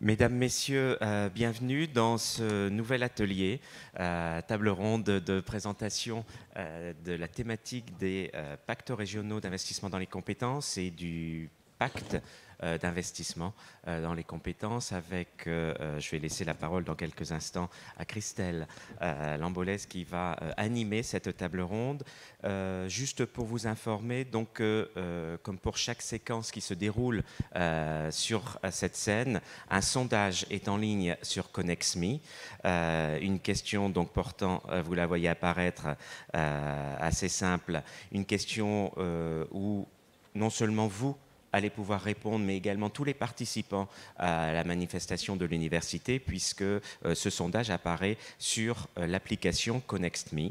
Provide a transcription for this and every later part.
Mesdames, Messieurs, bienvenue dans ce nouvel atelier, table ronde de présentation de la thématique des pactes régionaux d'investissement dans les compétences et du pacte d'investissement dans les compétences avec, je vais laisser la parole dans quelques instants à Christelle Lambolès qui va animer cette table ronde. Juste pour vous informer, donc, comme pour chaque séquence qui se déroule sur cette scène, un sondage est en ligne sur ConnexMe. Une question donc portant, vous la voyez apparaître, assez simple, une question où non seulement vous allez pouvoir répondre, mais également tous les participants à la manifestation de l'université, puisque ce sondage apparaît sur l'application ConnexMe.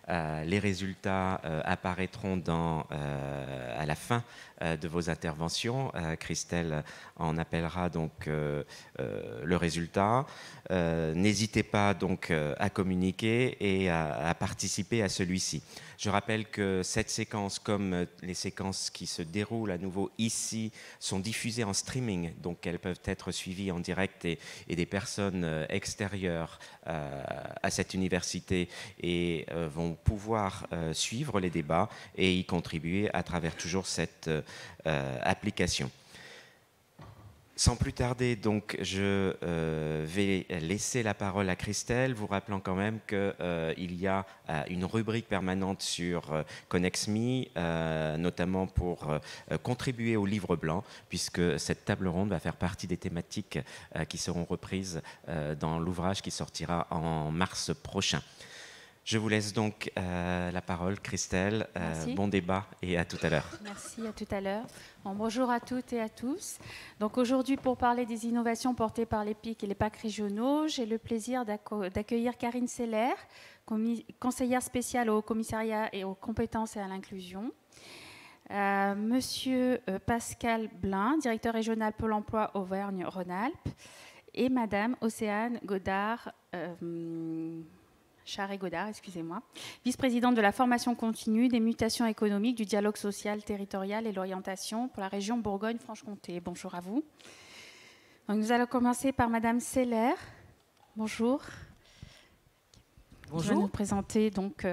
Les résultats apparaîtront à la fin de vos interventions. Christelle en appellera donc le résultat. N'hésitez pas donc à communiquer et à participer à celui-ci. Je rappelle que cette séquence, comme les séquences qui se déroulent à nouveau ici, sont diffusées en streaming, donc elles peuvent être suivies en direct et des personnes extérieures à cette université et vont pouvoir suivre les débats et y contribuer à travers toujours cette application. Sans plus tarder, donc, je vais laisser la parole à Christelle, vous rappelant quand même qu'il y a une rubrique permanente sur ConnexMe, notamment pour contribuer au livre blanc, puisque cette table ronde va faire partie des thématiques qui seront reprises dans l'ouvrage qui sortira en mars prochain. Je vous laisse donc la parole, Christelle. Bon débat et à tout à l'heure. Merci, à tout à l'heure. Bon, bonjour à toutes et à tous. Donc aujourd'hui, pour parler des innovations portées par les PIC et les pactes régionaux, j'ai le plaisir d'accueillir Karine Seller, conseillère spéciale au commissariat et aux compétences et à l'inclusion. Monsieur Pascal Blin, directeur régional Pôle emploi Auvergne-Rhône-Alpes. Et Madame Océane Godard, Charret-Godard, excusez-moi, vice-présidente de la formation continue, des mutations économiques, du dialogue social, territorial et l'orientation pour la région Bourgogne-Franche-Comté. Bonjour à vous. Donc, nous allons commencer par Madame Seller. Bonjour. Bonjour. Je vais nous présenter donc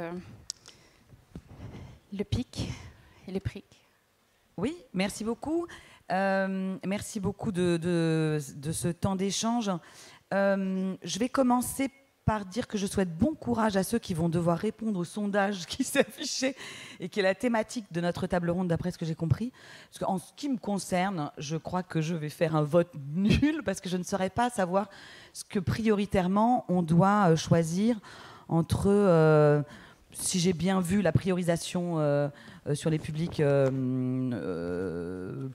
le PIC et le PRIC. Oui, merci beaucoup. Merci beaucoup de ce temps d'échange. Je vais commencer par dire que je souhaite bon courage à ceux qui vont devoir répondre au sondage qui s'est affiché et qui est la thématique de notre table ronde, d'après ce que j'ai compris. Parce qu'en ce qui me concerne, je crois que je vais faire un vote nul parce que je ne saurais pas savoir ce que prioritairement on doit choisir entre, si j'ai bien vu, la priorisation sur les publics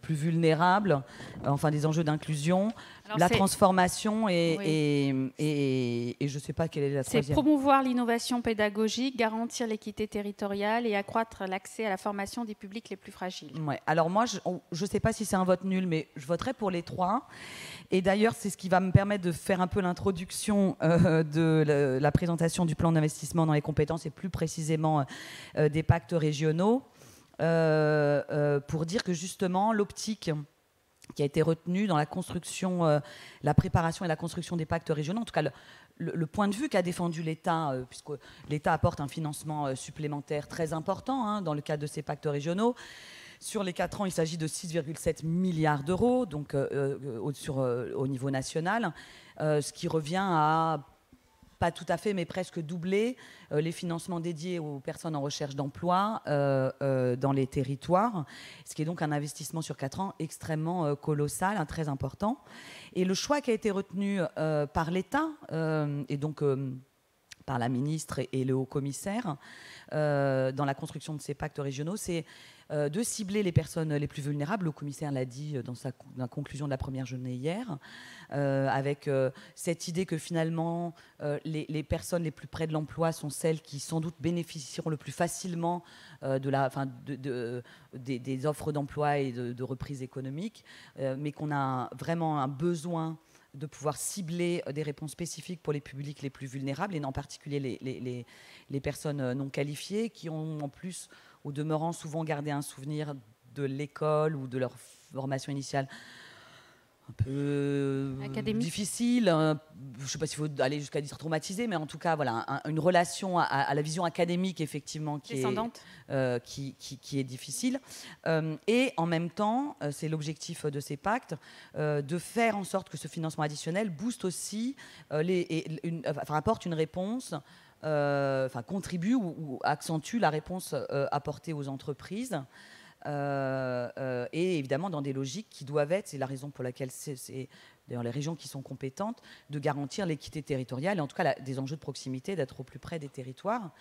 plus vulnérables, enfin des enjeux d'inclusion, la transformation et je ne sais pas quelle est la troisième. C'est promouvoir l'innovation pédagogique, garantir l'équité territoriale et accroître l'accès à la formation des publics les plus fragiles. Ouais. Alors moi, je ne sais pas si c'est un vote nul, mais je voterai pour les trois. Et d'ailleurs, c'est ce qui va me permettre de faire un peu l'introduction de la présentation du plan d'investissement dans les compétences et plus précisément des pactes régionaux. Pour dire que justement l'optique qui a été retenue dans la construction, la préparation et la construction des pactes régionaux, en tout cas le point de vue qu'a défendu l'État, puisque l'État apporte un financement supplémentaire très important dans le cadre de ces pactes régionaux. Sur les 4 ans, il s'agit de 6,7 milliards d'euros, donc au niveau national, ce qui revient à pas tout à fait, mais presque doubler les financements dédiés aux personnes en recherche d'emploi dans les territoires, ce qui est donc un investissement sur 4 ans extrêmement colossal, très important. Et le choix qui a été retenu par l'État, et donc par la ministre et le haut-commissaire, dans la construction de ces pactes régionaux, c'est de cibler les personnes les plus vulnérables. Le commissaire l'a dit dans la conclusion de la première journée hier, avec cette idée que finalement les personnes les plus près de l'emploi sont celles qui sans doute bénéficieront le plus facilement des offres d'emploi et de reprise économique, mais qu'on a vraiment un besoin de pouvoir cibler des réponses spécifiques pour les publics les plus vulnérables, et en particulier les personnes non qualifiées qui ont en plus, au demeurant, souvent gardé un souvenir de l'école ou de leur formation initiale un peu difficile, je ne sais pas s'il faut aller jusqu'à dire traumatisé, mais en tout cas, voilà, une relation à la vision académique, effectivement, qui est difficile. Et en même temps, c'est l'objectif de ces pactes, de faire en sorte que ce financement additionnel booste aussi, apporte une réponse, contribue ou accentue la réponse apportée aux entreprises. Et évidemment dans des logiques qui doivent être, c'est la raison pour laquelle c'est d'ailleurs les régions qui sont compétentes, de garantir l'équité territoriale et en tout cas des enjeux de proximité, d'être au plus près des territoires.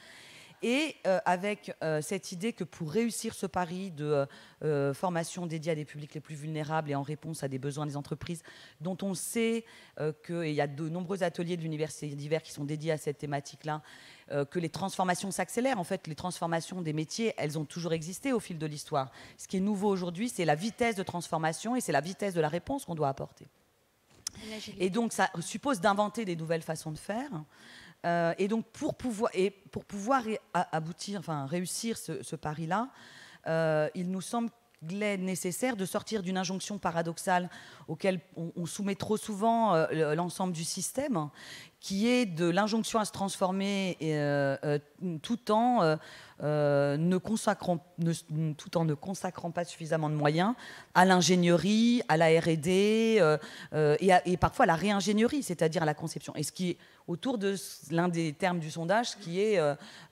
Et avec cette idée que pour réussir ce pari de formation dédiée à des publics les plus vulnérables et en réponse à des besoins des entreprises, dont on sait qu'il y a de nombreux ateliers de l'université divers qui sont dédiés à cette thématique-là, que les transformations s'accélèrent. En fait, les transformations des métiers, elles ont toujours existé au fil de l'histoire. Ce qui est nouveau aujourd'hui, c'est la vitesse de transformation et c'est la vitesse de la réponse qu'on doit apporter. Et donc, ça suppose d'inventer des nouvelles façons de faire. Et donc, pour pouvoir aboutir, réussir ce pari-là, il nous semblait nécessaire de sortir d'une injonction paradoxale auquel on soumet trop souvent l'ensemble du système, qui est de l'injonction à se transformer tout en ne consacrant pas suffisamment de moyens à l'ingénierie, à la R&D et parfois à la réingénierie, c'est-à-dire à la conception. Et ce qui est autour de l'un des termes du sondage, qui est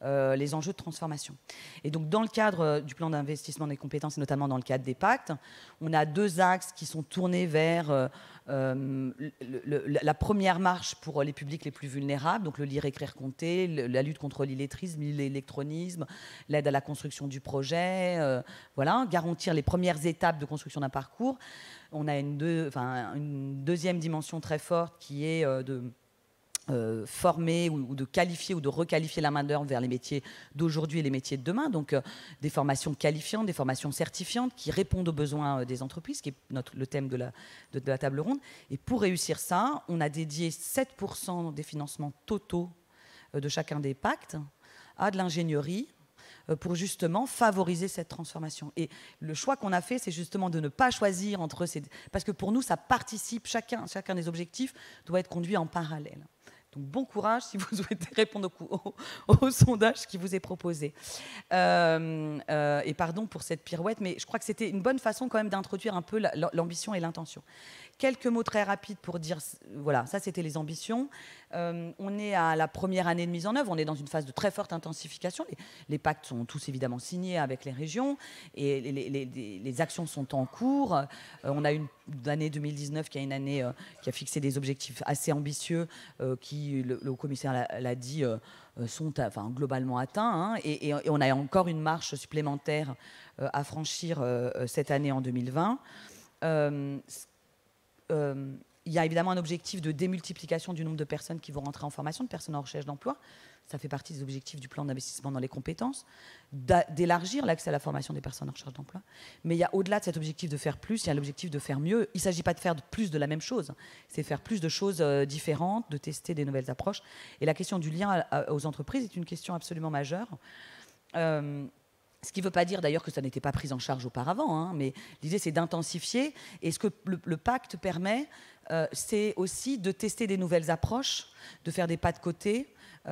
les enjeux de transformation. Et donc, dans le cadre du plan d'investissement des compétences, et notamment dans le cadre des pactes, on a deux axes qui sont tournés vers la première marche pour les publics les plus vulnérables, donc le lire, écrire, compter, la lutte contre l'illettrisme, l'électronisme, l'aide à la construction du projet, garantir les premières étapes de construction d'un parcours. On a une deuxième dimension très forte qui est de former ou de qualifier ou de requalifier la main-d'œuvre vers les métiers d'aujourd'hui et les métiers de demain. Donc des formations qualifiantes, des formations certifiantes qui répondent aux besoins des entreprises, qui est le thème de la table ronde. Et pour réussir ça, on a dédié 7% des financements totaux de chacun des pactes à de l'ingénierie pour justement favoriser cette transformation. Et le choix qu'on a fait, c'est justement de ne pas choisir entre ces... Parce que pour nous, ça participe, chacun des objectifs doit être conduit en parallèle. Donc bon courage si vous souhaitez répondre au sondage qui vous est proposé. Et pardon pour cette pirouette, mais je crois que c'était une bonne façon quand même d'introduire un peu l'ambition et l'intention. Quelques mots très rapides pour dire, voilà, ça c'était les ambitions. On est à la première année de mise en œuvre, on est dans une phase de très forte intensification. Les pactes sont tous évidemment signés avec les régions et les actions sont en cours. On a une année 2019 qui est une année qui a fixé des objectifs assez ambitieux qui, le haut-commissaire l'a dit, sont globalement atteints. Et on a encore une marche supplémentaire à franchir cette année en 2020. Il y a évidemment un objectif de démultiplication du nombre de personnes qui vont rentrer en formation, de personnes en recherche d'emploi. Ça fait partie des objectifs du plan d'investissement dans les compétences, d'élargir l'accès à la formation des personnes en recherche d'emploi. Mais il y a au-delà de cet objectif de faire plus, il y a l'objectif de faire mieux. Il ne s'agit pas de faire plus de la même chose, c'est faire plus de choses différentes, de tester des nouvelles approches. Et la question du lien aux entreprises est une question absolument majeure. Ce qui ne veut pas dire d'ailleurs que ça n'était pas pris en charge auparavant, mais l'idée c'est d'intensifier. Et ce que le pacte permet, c'est aussi de tester des nouvelles approches, de faire des pas de côté, et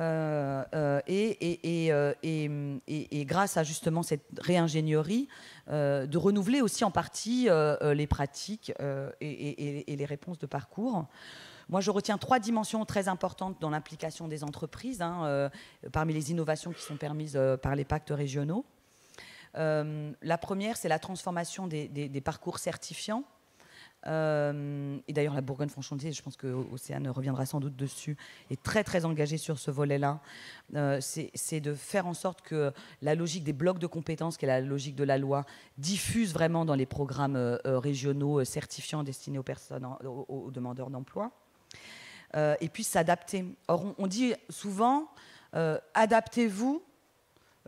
grâce à justement cette réingénierie, de renouveler aussi en partie les pratiques et les réponses de parcours. Moi, je retiens 3 dimensions très importantes dans l'implication des entreprises, parmi les innovations qui sont permises par les pactes régionaux. La première, c'est la transformation des parcours certifiants. Et d'ailleurs, la Bourgogne-Franche-Comté, je pense que Océane reviendra sans doute dessus, est très très engagée sur ce volet-là. C'est de faire en sorte que la logique des blocs de compétences, qui est la logique de la loi, diffuse vraiment dans les programmes régionaux certifiants destinés aux personnes, aux demandeurs d'emploi. Et puis s'adapter. Or, on dit souvent, adaptez-vous,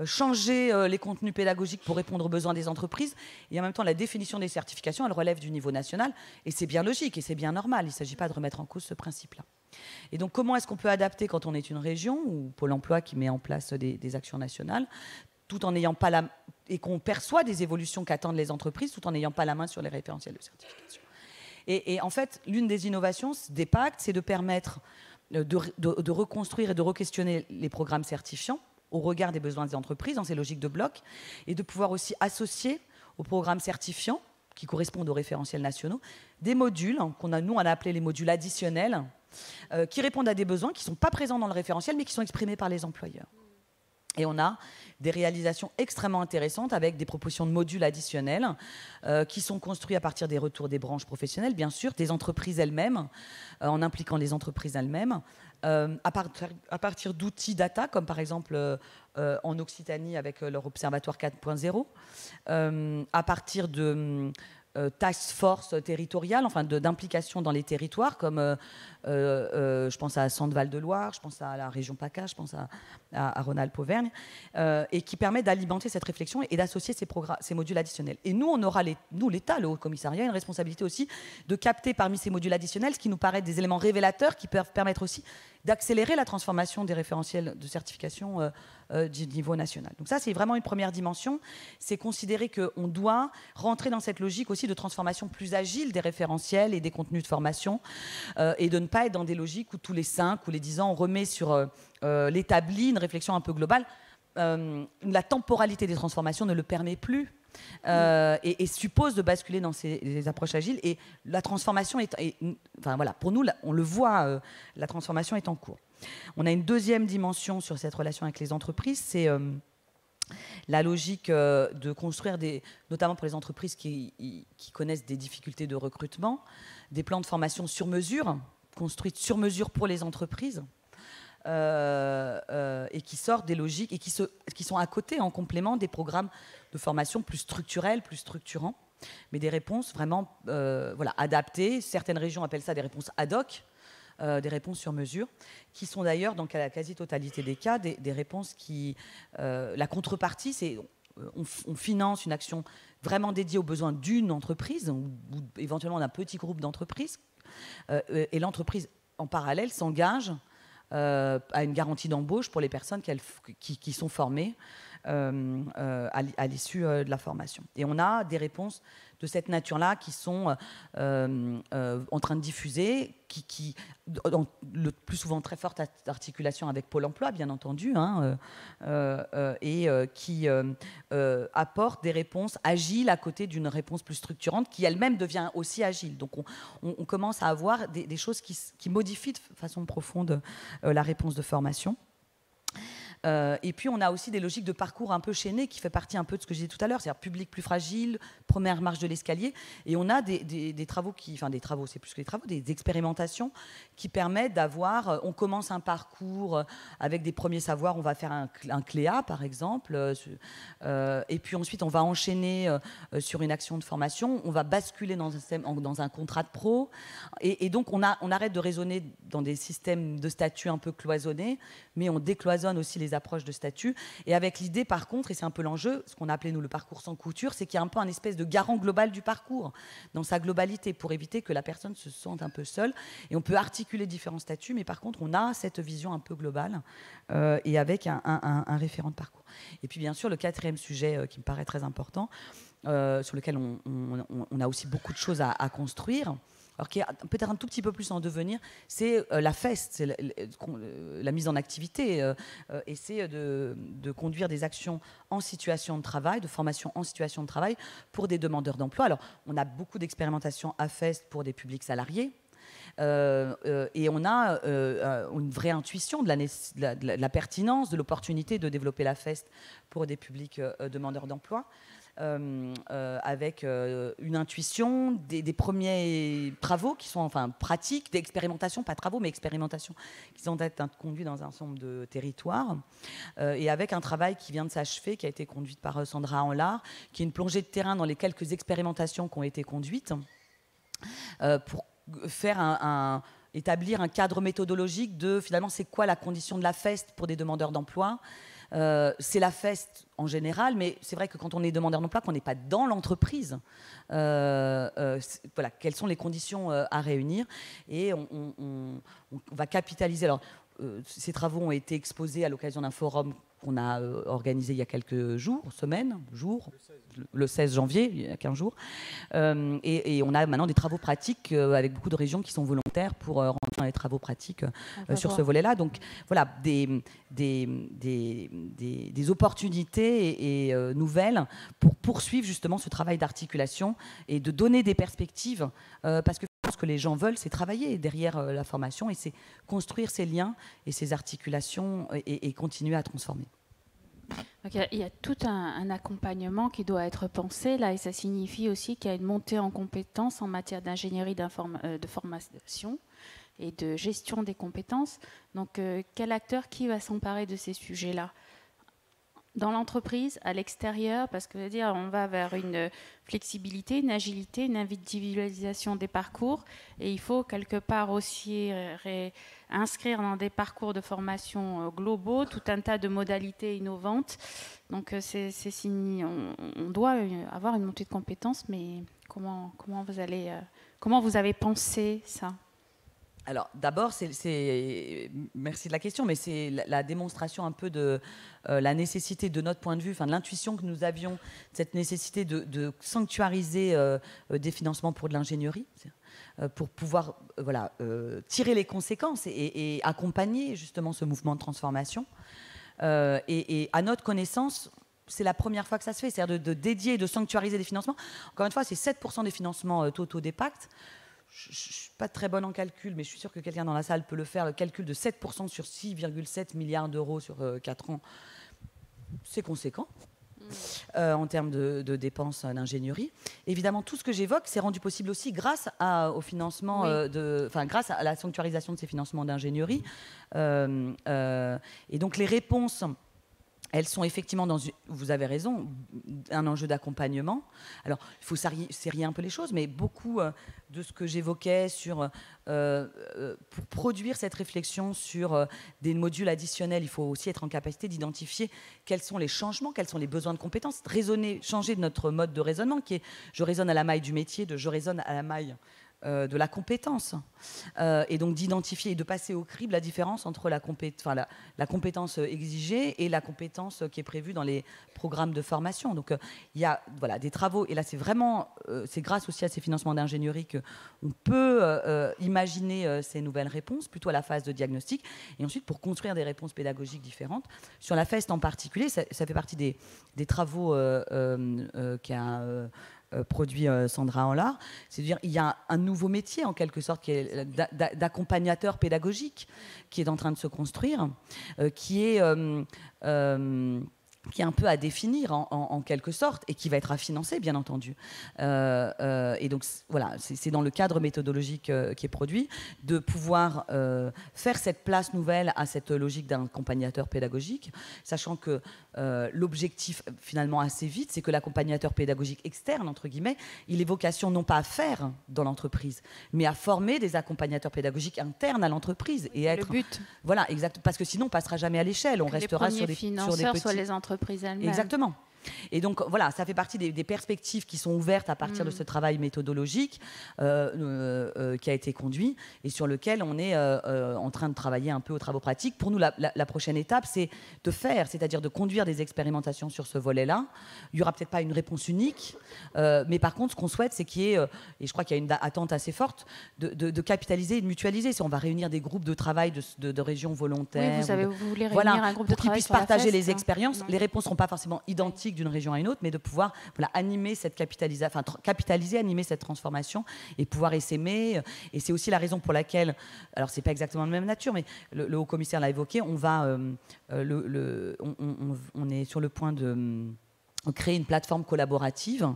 changer les contenus pédagogiques pour répondre aux besoins des entreprises. Et en même temps, la définition des certifications, elle relève du niveau national. Et c'est bien logique et c'est bien normal. Il ne s'agit pas de remettre en cause ce principe-là. Et donc, comment est-ce qu'on peut adapter quand on est une région ou Pôle emploi qui met en place des actions nationales, tout en n'ayant pas et qu'on perçoit des évolutions qu'attendent les entreprises, tout en n'ayant pas la main sur les référentiels de certification. Et en fait, l'une des innovations des pactes, c'est de permettre de reconstruire et de re-questionner les programmes certifiants au regard des besoins des entreprises dans ces logiques de bloc, et de pouvoir aussi associer aux programmes certifiants qui correspondent aux référentiels nationaux des modules nous on a appelé les modules additionnels, qui répondent à des besoins qui ne sont pas présents dans le référentiel mais qui sont exprimés par les employeurs. Et on a des réalisations extrêmement intéressantes avec des propositions de modules additionnels qui sont construits à partir des retours des branches professionnelles, bien sûr, des entreprises elles-mêmes, en impliquant les entreprises elles-mêmes, à partir d'outils data, comme par exemple en Occitanie avec leur Observatoire 4.0, à partir de task force territoriale, enfin d'implication dans les territoires, comme je pense à Centre-Val-de-Loire, je pense à la région PACA, je pense à Rhône-Alpes-Auvergne, et qui permet d'alimenter cette réflexion et d'associer ces modules additionnels. Et nous, on aura, nous, l'État, le Haut Commissariat, une responsabilité aussi de capter parmi ces modules additionnels ce qui nous paraît des éléments révélateurs qui peuvent permettre aussi d'accélérer la transformation des référentiels de certification du niveau national. Donc ça, c'est vraiment une première dimension. C'est considérer qu'on doit rentrer dans cette logique aussi de transformation plus agile des référentiels et des contenus de formation, et de ne pas être dans des logiques où tous les 5 ou les 10 ans, on remet sur l'établi une réflexion un peu globale. La temporalité des transformations ne le permet plus. Et suppose de basculer dans ces approches agiles, et la transformation enfin voilà, pour nous on le voit, la transformation est en cours. On a une deuxième dimension sur cette relation avec les entreprises, c'est la logique de construire notamment pour les entreprises qui connaissent des difficultés de recrutement, des plans de formation sur mesure, construits sur mesure pour les entreprises. Et qui sortent des logiques et qui sont à côté, en complément des programmes de formation plus structurels, plus structurants, mais des réponses vraiment adaptées. Certaines régions appellent ça des réponses ad hoc, des réponses sur mesure, qui sont d'ailleurs, dans la quasi-totalité des cas, des réponses qui... la contrepartie, c'est on finance une action vraiment dédiée aux besoins d'une entreprise, ou éventuellement d'un petit groupe d'entreprises, et l'entreprise, en parallèle, s'engage à une garantie d'embauche pour les personnes qui sont formées à l'issue de la formation. Et on a des réponses de cette nature-là qui sont en train de diffuser, qui le plus souvent très forte articulation avec Pôle emploi, bien entendu, et qui apportent des réponses agiles à côté d'une réponse plus structurante qui elle-même devient aussi agile. Donc on commence à avoir des choses qui modifient de façon profonde la réponse de formation. Et puis on a aussi des logiques de parcours un peu chaînés qui fait partie un peu de ce que je disais tout à l'heure, c'est-à-dire public plus fragile, première marche de l'escalier, et on a des travaux c'est plus que des travaux, des expérimentations qui permettent d'avoir, on commence un parcours avec des premiers savoirs, on va faire un CLEA par exemple, et puis ensuite on va enchaîner sur une action de formation, on va basculer dans un contrat de pro, et donc on arrête de raisonner dans des systèmes de statut un peu cloisonnés, mais on décloisonne aussi les approches de statut, et avec l'idée par contre, et c'est un peu l'enjeu, ce qu'on a appelé nous le parcours sans couture, c'est qu'il y a un peu un espèce de garant global du parcours dans sa globalité pour éviter que la personne se sente un peu seule, et on peut articuler différents statuts, mais par contre on a cette vision un peu globale et avec un référent de parcours. Et puis bien sûr le quatrième sujet qui me paraît très important, sur lequel on a aussi beaucoup de choses à construire, alors qui est peut-être un tout petit peu plus en devenir, c'est la FEST, c'est la mise en activité, et c'est de conduire des actions en situation de travail, de formation en situation de travail pour des demandeurs d'emploi. Alors, on a beaucoup d'expérimentations à FEST pour des publics salariés, et on a une vraie intuition de la pertinence, de l'opportunité de développer la FEST pour des publics demandeurs d'emploi. Avec une intuition des premiers travaux qui sont enfin pratiques, d'expérimentation, pas travaux mais expérimentations qui sont être conduits dans un certain nombre de territoires, et avec un travail qui vient de s'achever, qui a été conduite par Sandra Anlard, qui est une plongée de terrain dans les quelques expérimentations qui ont été conduites pour faire établir un cadre méthodologique de finalement c'est quoi la condition de la FEST pour des demandeurs d'emploi. C'est la FEST en général, mais c'est vrai que quand on est demandeur d'emploi, qu'on n'est pas dans l'entreprise, voilà, quelles sont les conditions à réunir, et on va capitaliser. Alors, ces travaux ont été exposés à l'occasion d'un forum qu'on a organisé il y a quelques semaines, le 16 janvier, il y a 15 jours. Et on a maintenant des travaux pratiques avec beaucoup de régions qui sont volontaires pour rentrer dans les travaux pratiques sur ce volet-là. Donc voilà, des opportunités et nouvelles pour poursuivre justement ce travail d'articulation et de donner des perspectives, parce que ce que les gens veulent, c'est travailler derrière la formation et c'est construire ces liens et ces articulations et continuer à transformer. Donc, il y a tout un accompagnement qui doit être pensé là, et ça signifie aussi qu'il y a une montée en compétences en matière d'ingénierie de formation et de gestion des compétences. Donc, quel acteur qui va s'emparer de ces sujets-là ? Dans l'entreprise, à l'extérieur, parce que dire, on va vers une flexibilité, une agilité, une individualisation des parcours, et il faut quelque part aussi inscrire dans des parcours de formation globaux tout un tas de modalités innovantes. Donc on doit avoir une montée de compétences, mais comment vous avez pensé ça ? Alors d'abord, merci de la question, mais c'est la démonstration un peu de la nécessité de notre point de vue, enfin de l'intuition que nous avions, cette nécessité de sanctuariser des financements pour de l'ingénierie, pour pouvoir tirer les conséquences et accompagner justement ce mouvement de transformation. Et à notre connaissance, c'est la première fois que ça se fait, c'est-à-dire de dédier et de sanctuariser des financements. Encore une fois, c'est 7% des financements totaux des pactes. Je ne suis pas très bonne en calcul, mais je suis sûre que quelqu'un dans la salle peut le faire. Le calcul de 7% sur 6,7 milliards d'euros sur 4 ans, c'est conséquent en termes de dépenses d'ingénierie. Évidemment, tout ce que j'évoque, c'est rendu possible aussi grâce au financement, grâce à la sanctuarisation de ces financements d'ingénierie. Et donc les réponses... Elles sont effectivement vous avez raison, un enjeu d'accompagnement. Alors, il faut serrer un peu les choses, mais beaucoup de ce que j'évoquais pour produire cette réflexion sur des modules additionnels, il faut aussi être en capacité d'identifier quels sont les changements, quels sont les besoins de compétences, changer de notre mode de raisonnement qui est je raisonne à la maille du métier, je raisonne à la maille de la compétence, et donc d'identifier et de passer au crible la différence entre la compétence exigée et la compétence qui est prévue dans les programmes de formation. Donc il y a des travaux, et là c'est grâce aussi à ces financements d'ingénierie qu'on peut imaginer ces nouvelles réponses, plutôt à la phase de diagnostic, et ensuite pour construire des réponses pédagogiques différentes. Sur la FEST en particulier, ça fait partie des travaux qu'a produit Sandra Anlard, c'est-à-dire il y a un nouveau métier en quelque sorte qui est d'accompagnateur pédagogique qui est en train de se construire, qui est un peu à définir en quelque sorte et qui va être à financer bien entendu. Et donc voilà, c'est dans le cadre méthodologique qui est produit de pouvoir faire cette place nouvelle à cette logique d'accompagnateur pédagogique, sachant que l'objectif finalement assez vite, c'est que l'accompagnateur pédagogique externe, entre guillemets, il ait vocation non pas à faire dans l'entreprise, mais à former des accompagnateurs pédagogiques internes à l'entreprise. Et être, le but. Voilà, exact, parce que sinon on passera jamais à l'échelle, on restera sur des financeurs, sur les entreprises elles-mêmes. Exactement. Et donc voilà, ça fait partie des perspectives qui sont ouvertes à partir de ce travail méthodologique qui a été conduit et sur lequel on est en train de travailler un peu aux travaux pratiques. Pour nous, la prochaine étape, c'est de faire, c'est-à-dire de conduire des expérimentations sur ce volet-là. Il n'y aura peut-être pas une réponse unique, mais par contre, ce qu'on souhaite, c'est qu'il y ait, et je crois qu'il y a une attente assez forte, de capitaliser et de mutualiser. Si on va réunir des groupes de travail de régions volontaires, oui, vous voulez réunir un groupe de travail pour qu'ils puissent partager les expériences. Non. Les réponses ne seront pas forcément identiques d'une région à une autre, mais de pouvoir animer cette capitaliser, animer cette transformation et pouvoir essaimer. Et c'est aussi la raison pour laquelle, alors c'est pas exactement de même nature, mais le haut commissaire l'a évoqué, on est sur le point de créer une plateforme collaborative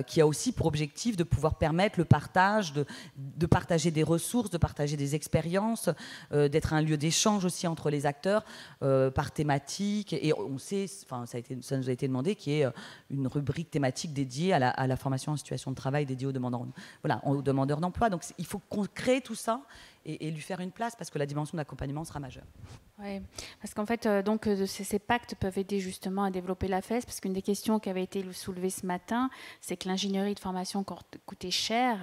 qui a aussi pour objectif de pouvoir permettre le partage, de partager des ressources, de partager des expériences, d'être un lieu d'échange aussi entre les acteurs par thématique. Et on sait, ça nous a été demandé, qu'il y ait une rubrique thématique dédiée à la formation en situation de travail, dédiée aux demandeurs d'emploi. Donc il faut qu'on crée tout ça et lui faire une place, parce que la dimension d'accompagnement sera majeure. Oui, parce qu'en fait, ces pactes peuvent aider justement à développer la FES, parce qu'une des questions qui avait été soulevée ce matin, c'est que l'ingénierie de formation coûtait cher.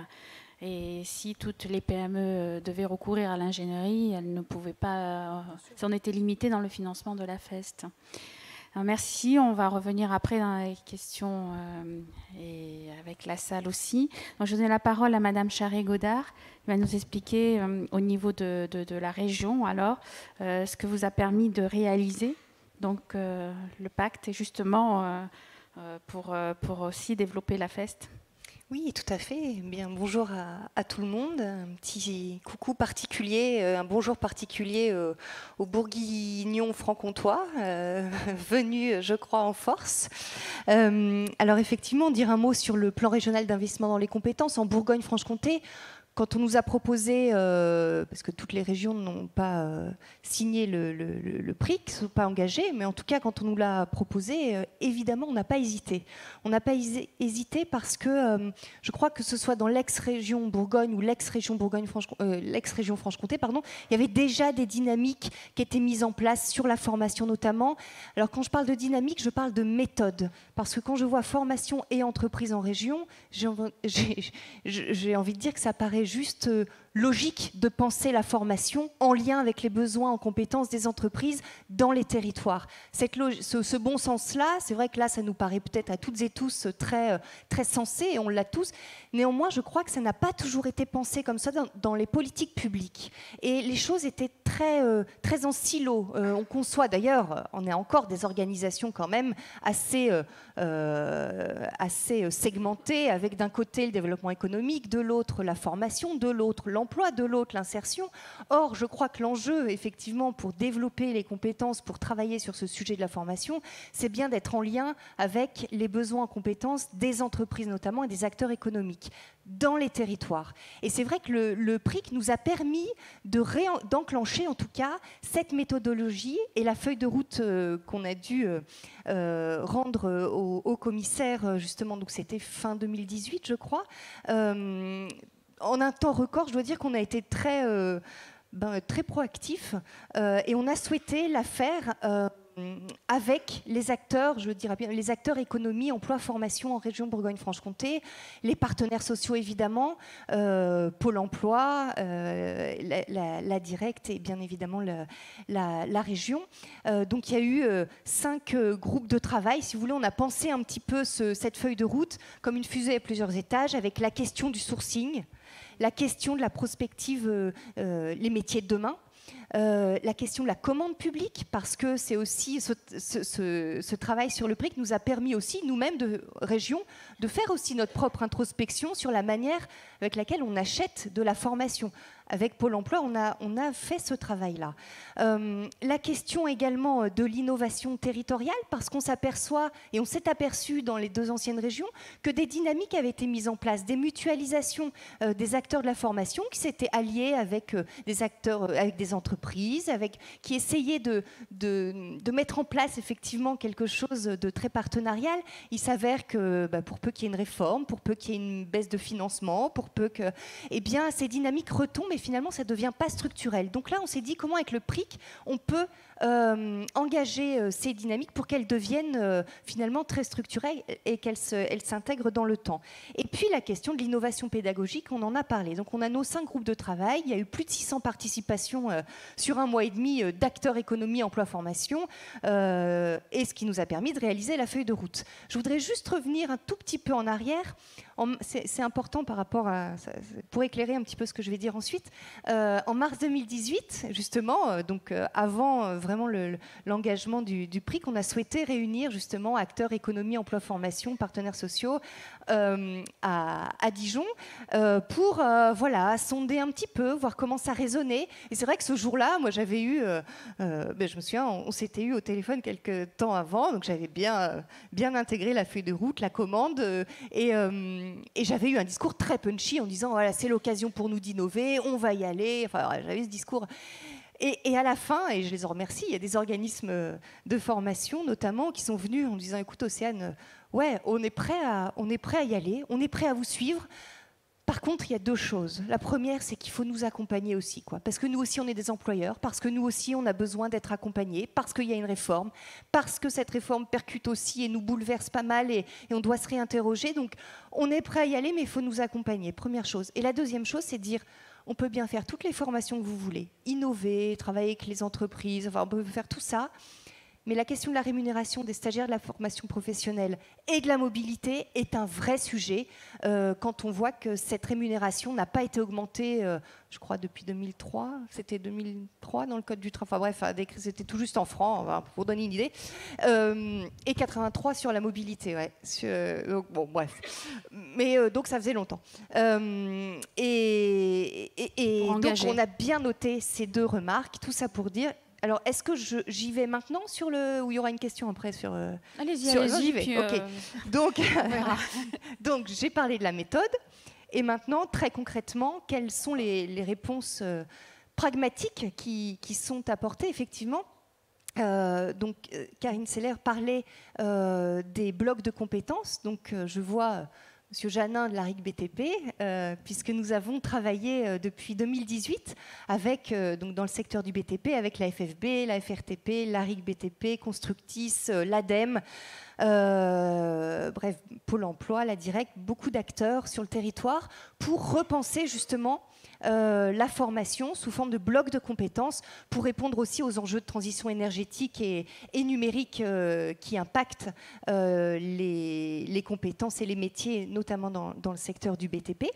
Et si toutes les PME devaient recourir à l'ingénierie, elles ne pouvaient pas, on était limité dans le financement de la FEST. Alors merci, on va revenir après dans les questions et avec la salle aussi. Donc, je donne la parole à Madame Charret-Godard, qui va nous expliquer au niveau de la région, alors, ce que vous a permis de réaliser, donc le pacte, et justement pour aussi développer la FEST. Oui, tout à fait. Bien, bonjour à tout le monde. Un petit coucou particulier, un bonjour particulier aux bourguignons franc-comtois, venus, je crois, en force. Alors effectivement, dire un mot sur le plan régional d'investissement dans les compétences en Bourgogne-Franche-Comté. Quand on nous a proposé, parce que toutes les régions n'ont pas signé le PRIC, ne sont pas engagées, mais en tout cas, quand on nous l'a proposé, évidemment, on n'a pas hésité. On n'a pas hésité parce que je crois que ce soit dans l'ex-région Bourgogne ou l'ex-région Franche-Comté, pardon, il y avait déjà des dynamiques qui étaient mises en place sur la formation notamment. Alors quand je parle de dynamique, je parle de méthode. Parce que quand je vois formation et entreprise en région, j'ai envie de dire que ça paraît juste logique de penser la formation en lien avec les besoins en compétences des entreprises dans les territoires. Ce bon sens-là, c'est vrai que là, ça nous paraît peut-être à toutes et tous très, très sensé, et on l'a tous. Néanmoins, je crois que ça n'a pas toujours été pensé comme ça dans les politiques publiques. Et les choses étaient très, très en silo. On conçoit d'ailleurs, on est encore des organisations quand même assez segmentées, avec d'un côté le développement économique, de l'autre la formation, de l'autre l'emploi, de l'autre l'insertion. Or, je crois que l'enjeu, effectivement, pour développer les compétences, pour travailler sur ce sujet de la formation, c'est bien d'être en lien avec les besoins en compétences des entreprises notamment et des acteurs économiques dans les territoires. Et c'est vrai que le PRIC nous a permis d'enclencher en tout cas cette méthodologie et la feuille de route qu'on a dû rendre au commissaire, justement, donc c'était fin 2018 je crois. En un temps record, je dois dire qu'on a été très proactif et on a souhaité la faire avec les acteurs, je dirais bien, les acteurs économie, emploi, formation en région Bourgogne-Franche-Comté, les partenaires sociaux évidemment, Pôle emploi, la Directe et bien évidemment la région. Donc il y a eu 5 groupes de travail. Si vous voulez, on a pensé un petit peu cette feuille de route comme une fusée à plusieurs étages avec la question du sourcing, la question de la prospective, les métiers de demain, la question de la commande publique, parce que c'est aussi ce travail sur le PRIC nous a permis aussi, nous-mêmes de région, de faire aussi notre propre introspection sur la manière avec laquelle on achète de la formation. Avec Pôle emploi, on a fait ce travail-là. La question également de l'innovation territoriale, parce qu'on s'aperçoit, et on s'est aperçu dans les 2 anciennes régions, que des dynamiques avaient été mises en place, des mutualisations des acteurs de la formation qui s'étaient alliés avec des acteurs, avec des entreprises, qui essayaient de mettre en place effectivement quelque chose de très partenarial. Il s'avère que pour peu qu'il y ait une réforme, pour peu qu'il y ait une baisse de financement, pour peu que, eh bien, ces dynamiques retombent et finalement ça ne devient pas structurel. Donc là, on s'est dit comment avec le PRIC, on peut engager ces dynamiques pour qu'elles deviennent finalement très structurelles et qu'elles s'intègrent dans le temps. Et puis la question de l'innovation pédagogique, on en a parlé. Donc on a nos 5 groupes de travail, il y a eu plus de 600 participations sur 1 mois et demi d'acteurs économie, emploi, formation, et ce qui nous a permis de réaliser la feuille de route. Je voudrais juste revenir un tout petit peu en arrière. C'est important par rapport à, pour éclairer un petit peu ce que je vais dire ensuite. En mars 2018, justement, donc avant vraiment l'engagement du PRIC, on a souhaité réunir justement acteurs économie, emploi, formation, partenaires sociaux à Dijon pour voilà, sonder un petit peu, voir comment ça résonnait. Et c'est vrai que ce jour-là, moi j'avais eu, je me souviens, on s'était eu au téléphone quelques temps avant, donc j'avais bien intégré la feuille de route, la commande, et j'avais eu un discours très punchy en disant voilà, c'est l'occasion pour nous d'innover, on va y aller. Enfin, j'avais ce discours. Et à la fin, et je les en remercie, il y a des organismes de formation notamment qui sont venus en disant écoute Océane, ouais, on est prêt à y aller, on est prêt à vous suivre. Par contre, il y a deux choses. La première, c'est qu'il faut nous accompagner aussi, quoi. Parce que nous aussi, on est des employeurs, parce que nous aussi, on a besoin d'être accompagnés, parce qu'il y a une réforme, parce que cette réforme percute aussi et nous bouleverse pas mal et on doit se réinterroger. Donc, on est prêt à y aller, mais il faut nous accompagner, première chose. Et la deuxième chose, c'est de dire, on peut bien faire toutes les formations que vous voulez, innover, travailler avec les entreprises, enfin, on peut faire tout ça. Mais la question de la rémunération des stagiaires de la formation professionnelle et de la mobilité est un vrai sujet quand on voit que cette rémunération n'a pas été augmentée, je crois, depuis 2003. C'était 2003 dans le Code du travail. Enfin bref, c'était tout juste en francs, pour donner une idée. Et 83 sur la mobilité. Ouais. Donc, bon, bref. Mais donc ça faisait longtemps. Et donc on a bien noté ces deux remarques. Tout ça pour dire... Alors, est-ce que j'y vais maintenant sur ou il y aura une question après sur... Allez-y, allez-y. J'y vais, ok. Donc, j'ai parlé de la méthode. Et maintenant, très concrètement, quelles sont les réponses pragmatiques qui sont apportées, effectivement. Donc, Karine Seller parlait des blocs de compétences. Donc, je vois... Monsieur Janin de l'ARIC BTP, puisque nous avons travaillé depuis 2018 avec, donc dans le secteur du BTP avec la FFB, la FRTP, l'ARIC BTP, Constructis, l'ADEME, bref, Pôle emploi, la Direct, beaucoup d'acteurs sur le territoire pour repenser justement la formation sous forme de blocs de compétences pour répondre aussi aux enjeux de transition énergétique et numérique qui impactent les compétences et les métiers, notamment dans le secteur du BTP.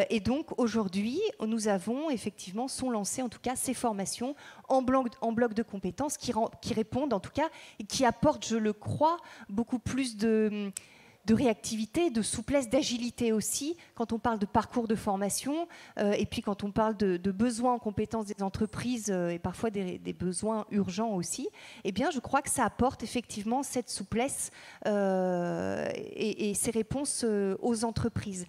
Et donc aujourd'hui, nous avons effectivement, sont lancées en tout cas ces formations en bloc de compétences qui répondent en tout cas et qui apportent, je le crois, beaucoup plus de réactivité, de souplesse, d'agilité aussi, quand on parle de parcours de formation, et puis quand on parle de besoins en compétences des entreprises, et parfois des besoins urgents aussi, eh bien je crois que ça apporte effectivement cette souplesse et ces réponses aux entreprises.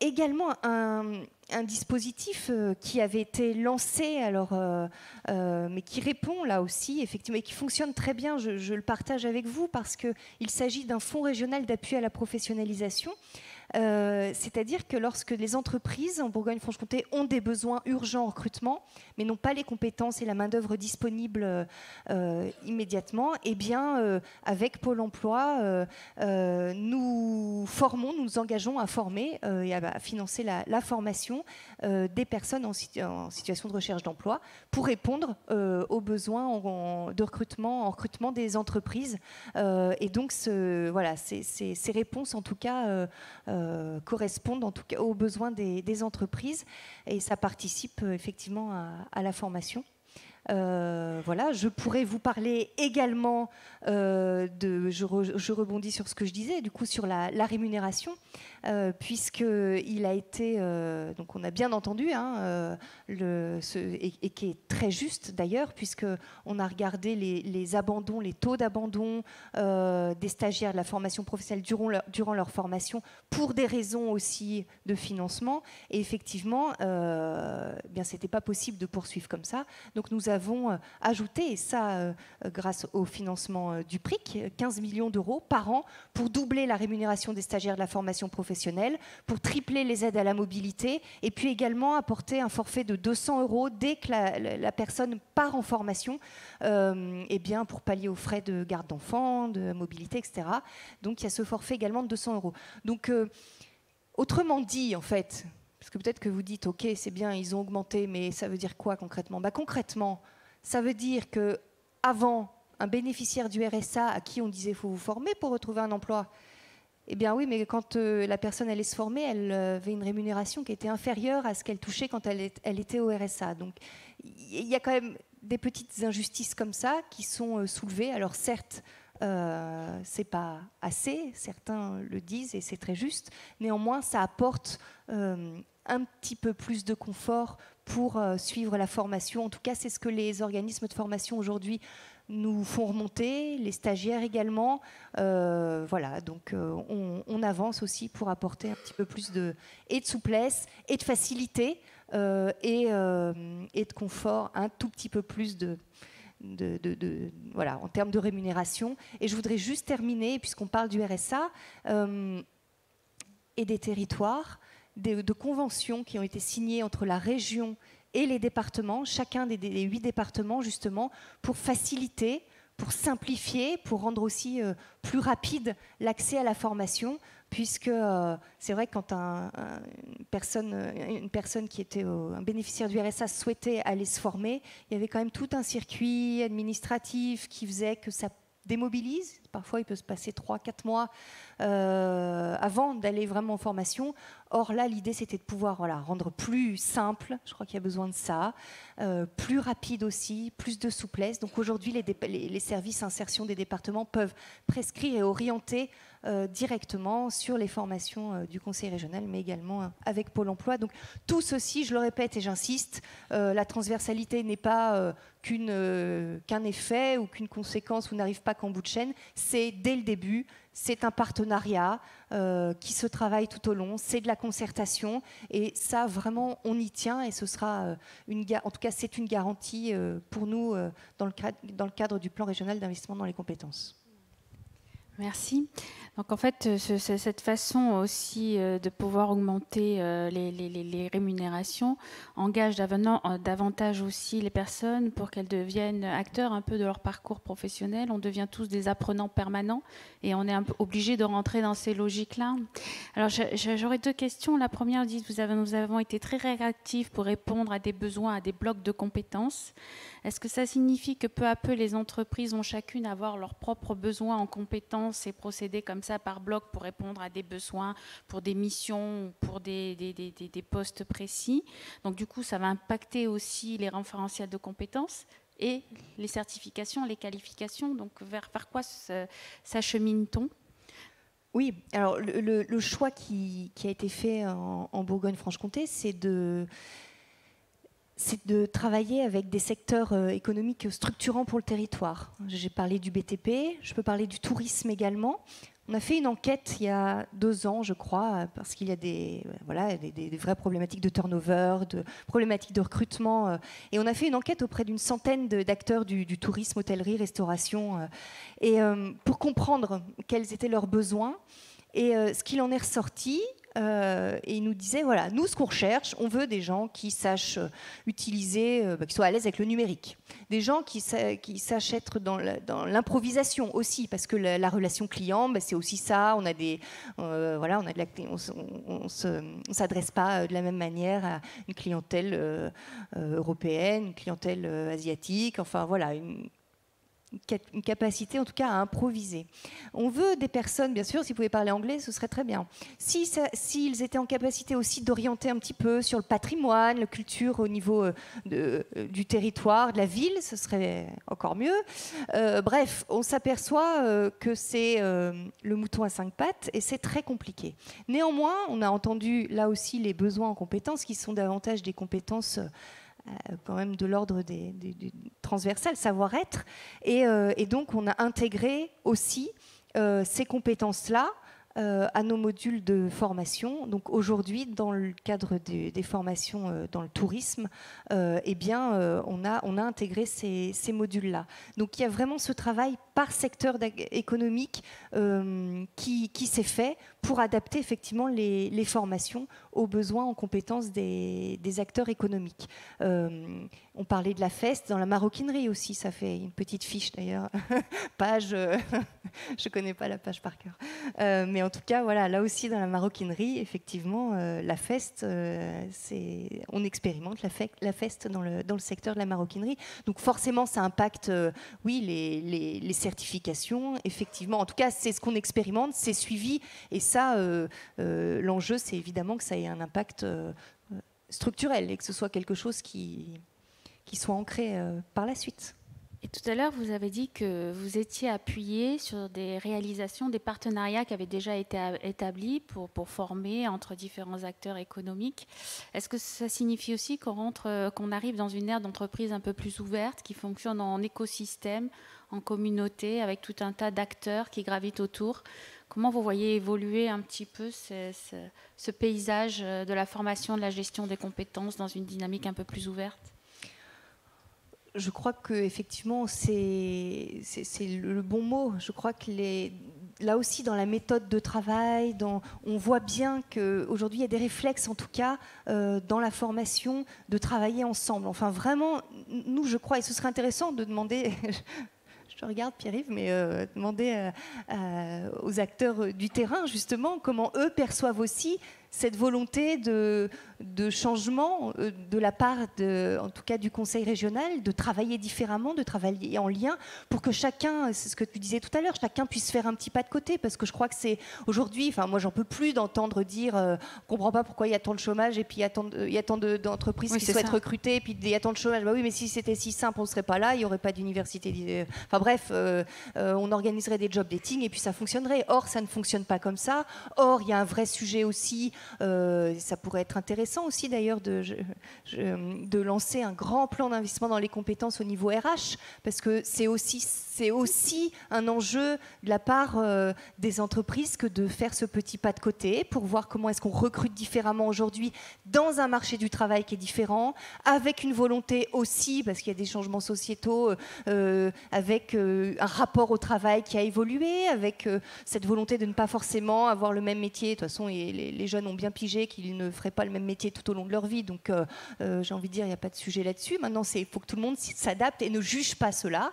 Également un dispositif qui avait été lancé, mais qui répond là aussi, effectivement, et qui fonctionne très bien, je le partage avec vous, parce qu'il s'agit d'un fonds régional d'appui à la professionnalisation. C'est-à-dire que lorsque les entreprises en Bourgogne-Franche-Comté ont des besoins urgents en recrutement, mais n'ont pas les compétences et la main-d'œuvre disponible immédiatement, eh bien, avec Pôle emploi, nous formons, nous nous engageons à former et à financer la formation des personnes en situation de recherche d'emploi pour répondre aux besoins de recrutement des entreprises. Et donc, voilà, ces réponses, en tout cas, correspondent en tout cas aux besoins des entreprises et ça participe effectivement à la formation. Voilà, je pourrais vous parler également je rebondis sur ce que je disais, du coup sur la rémunération, puisqu'il a été, donc on a bien entendu, et qui est très juste d'ailleurs, puisqu'on a regardé les abandons, les taux d'abandon des stagiaires de la formation professionnelle durant leur formation pour des raisons aussi de financement, et effectivement, bien c'était pas possible de poursuivre comme ça, donc nous avons ajouté, et ça grâce au financement du PRIC, 15 millions d'euros par an pour doubler la rémunération des stagiaires de la formation professionnelle, pour tripler les aides à la mobilité et puis également apporter un forfait de 200 euros dès que la personne part en formation, et bien pour pallier aux frais de garde d'enfants, de mobilité, etc. Donc il y a ce forfait également de 200 euros. Donc autrement dit, en fait, parce que peut-être que vous dites, ok, c'est bien, ils ont augmenté, mais ça veut dire quoi concrètement ? Concrètement, ça veut dire qu'avant, un bénéficiaire du RSA à qui on disait il faut vous former pour retrouver un emploi, eh bien oui, mais quand la personne allait se former, elle avait une rémunération qui était inférieure à ce qu'elle touchait quand elle était au RSA. Donc il y a quand même des petites injustices comme ça qui sont soulevées. Alors certes, c'est pas assez, certains le disent et c'est très juste. Néanmoins, ça apporte un petit peu plus de confort pour suivre la formation. En tout cas, c'est ce que les organismes de formation aujourd'hui nous font remonter, les stagiaires également. Voilà, donc on avance aussi pour apporter un petit peu plus de souplesse et de facilité et de confort, un tout petit peu plus voilà, en termes de rémunération. Et je voudrais juste terminer, puisqu'on parle du RSA et des territoires, de conventions qui ont été signées entre la région et les départements, chacun des 8 départements, justement, pour faciliter, pour simplifier, pour rendre aussi plus rapide l'accès à la formation, puisque c'est vrai que quand une personne qui était un bénéficiaire du RSA souhaitait aller se former, il y avait quand même tout un circuit administratif qui faisait que ça démobilise. Parfois, il peut se passer 3-4 mois avant d'aller vraiment en formation. Or là, l'idée, c'était de pouvoir rendre plus simple, je crois qu'il y a besoin de ça, plus rapide aussi, plus de souplesse. Donc aujourd'hui, les services insertion des départements peuvent prescrire et orienter directement sur les formations du Conseil régional, mais également avec Pôle emploi. Donc tout ceci, je le répète et j'insiste, la transversalité n'est pas qu'un effet ou qu'une conséquence ou n'arrive pas qu'en bout de chaîne. C'est dès le début, c'est un partenariat qui se travaille tout au long, c'est de la concertation et ça vraiment on y tient et ce sera en tout cas c'est une garantie pour nous dans le cadre du plan régional d'investissement dans les compétences. Merci. Donc en fait, cette façon aussi de pouvoir augmenter les rémunérations engage davantage aussi les personnes pour qu'elles deviennent acteurs un peu de leur parcours professionnel. On devient tous des apprenants permanents et on est un peu obligé de rentrer dans ces logiques-là. Alors j'aurais 2 questions. La première, nous avons été très réactifs pour répondre à des besoins, à des blocs de compétences. Est-ce que ça signifie que peu à peu les entreprises vont chacune avoir leurs propres besoins en compétences et procéder comme ça par bloc pour répondre à des besoins, pour des missions, pour des postes précis? Donc du coup, ça va impacter aussi les référentiels de compétences et les certifications, les qualifications. Donc vers quoi s'achemine-t-on? Oui, alors le choix qui a été fait en Bourgogne-Franche-Comté, c'est de travailler avec des secteurs économiques structurants pour le territoire. J'ai parlé du BTP, je peux parler du tourisme également. On a fait une enquête il y a 2 ans, je crois, parce qu'il y a des vraies problématiques de turnover, de problématiques de recrutement. Et on a fait une enquête auprès d'une centaine d'acteurs du tourisme, hôtellerie, restauration, et pour comprendre quels étaient leurs besoins. Et ce qu'il en est ressorti, et il nous disait, voilà, nous, ce qu'on recherche, on veut des gens qui sachent utiliser, qui soient à l'aise avec le numérique. Des gens qui sachent être dans l'improvisation aussi, parce que la relation client, c'est aussi ça. On a on s'adresse pas de la même manière à une clientèle européenne, une clientèle asiatique. Enfin, voilà, une capacité en tout cas à improviser. On veut des personnes, bien sûr, s'ils pouvaient parler anglais, ce serait très bien. S'ils étaient en capacité aussi d'orienter un petit peu sur le patrimoine, la culture au niveau du territoire, de la ville, ce serait encore mieux. Bref, on s'aperçoit que c'est le mouton à 5 pattes et c'est très compliqué. Néanmoins, on a entendu là aussi les besoins en compétences qui sont davantage des compétences quand même de l'ordre des transversales, savoir-être. Et donc, on a intégré aussi ces compétences-là à nos modules de formation. Donc, aujourd'hui, dans le cadre des formations dans le tourisme, on a intégré ces modules-là. Donc, il y a vraiment ce travail par secteur économique qui s'est fait pour adapter effectivement les formations aux besoins en compétences des acteurs économiques. On parlait de la FEST dans la maroquinerie aussi, ça fait une petite fiche d'ailleurs, page, je ne connais pas la page par cœur. Mais en tout cas, voilà, là aussi dans la maroquinerie, effectivement, la FEST, on expérimente la FEST dans le secteur de la maroquinerie. Donc forcément, ça impacte, oui, les certifications, effectivement. En tout cas, c'est ce qu'on expérimente, c'est suivi. Et ça, l'enjeu, c'est évidemment que ça ait un impact structurel et que ce soit quelque chose qui soit ancré par la suite. Et tout à l'heure, vous avez dit que vous étiez appuyé sur des réalisations, des partenariats qui avaient déjà été établis pour former entre différents acteurs économiques. Est-ce que ça signifie aussi qu'on arrive dans une ère d'entreprise un peu plus ouverte, qui fonctionne en écosystème, en communauté, avec tout un tas d'acteurs qui gravitent autour? Comment vous voyez évoluer un petit peu ce paysage de la formation, de la gestion des compétences dans une dynamique un peu plus ouverte? Je crois qu'effectivement, c'est le bon mot. Je crois que là aussi dans la méthode de travail, on voit bien qu'aujourd'hui il y a des réflexes en tout cas dans la formation de travailler ensemble. Enfin vraiment, nous je crois, et ce serait intéressant de demander, je te regarde Pierre-Yves, mais demander aux acteurs du terrain justement comment eux perçoivent aussi cette volonté de changement de la part, en tout cas du Conseil régional, de travailler différemment, de travailler en lien, pour que chacun, c'est ce que tu disais tout à l'heure, chacun puisse faire un petit pas de côté, parce que je crois que c'est aujourd'hui, enfin moi j'en peux plus d'entendre dire, on comprend pas pourquoi il y a tant de chômage, et puis il y a tant d'entreprises qui souhaitent recruter, et puis il y a tant de chômage. Bah oui, mais si c'était si simple, on serait pas là, il y aurait pas d'université. Enfin bref, on organiserait des job dating et puis ça fonctionnerait. Or, ça ne fonctionne pas comme ça. Or, il y a un vrai sujet aussi. Ça pourrait être intéressant aussi d'ailleurs de lancer un grand plan d'investissement dans les compétences au niveau RH, parce que c'est aussi un enjeu de la part des entreprises que de faire ce petit pas de côté pour voir comment est-ce qu'on recrute différemment aujourd'hui dans un marché du travail qui est différent, avec une volonté aussi, parce qu'il y a des changements sociétaux, avec un rapport au travail qui a évolué, avec cette volonté de ne pas forcément avoir le même métier. De toute façon, les jeunes ont bien pigé qu'ils ne feraient pas le même métier tout au long de leur vie, donc j'ai envie de dire, il n'y a pas de sujet là-dessus. Maintenant, il faut que tout le monde s'adapte et ne juge pas cela.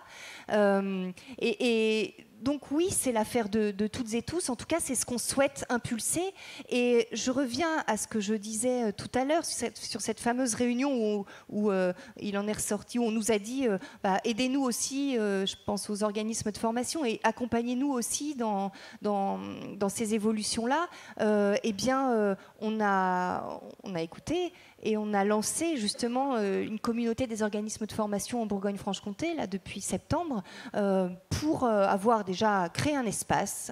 Et donc oui, c'est l'affaire de toutes et tous. En tout cas, c'est ce qu'on souhaite impulser. Et je reviens à ce que je disais tout à l'heure sur cette fameuse réunion où il en est ressorti, où on nous a dit aidez-nous aussi, je pense aux organismes de formation, et accompagnez-nous aussi dans ces évolutions-là. Eh bien, on a écouté. Et on a lancé justement une communauté des organismes de formation en Bourgogne-Franche-Comté là, depuis septembre pour avoir déjà créé un espace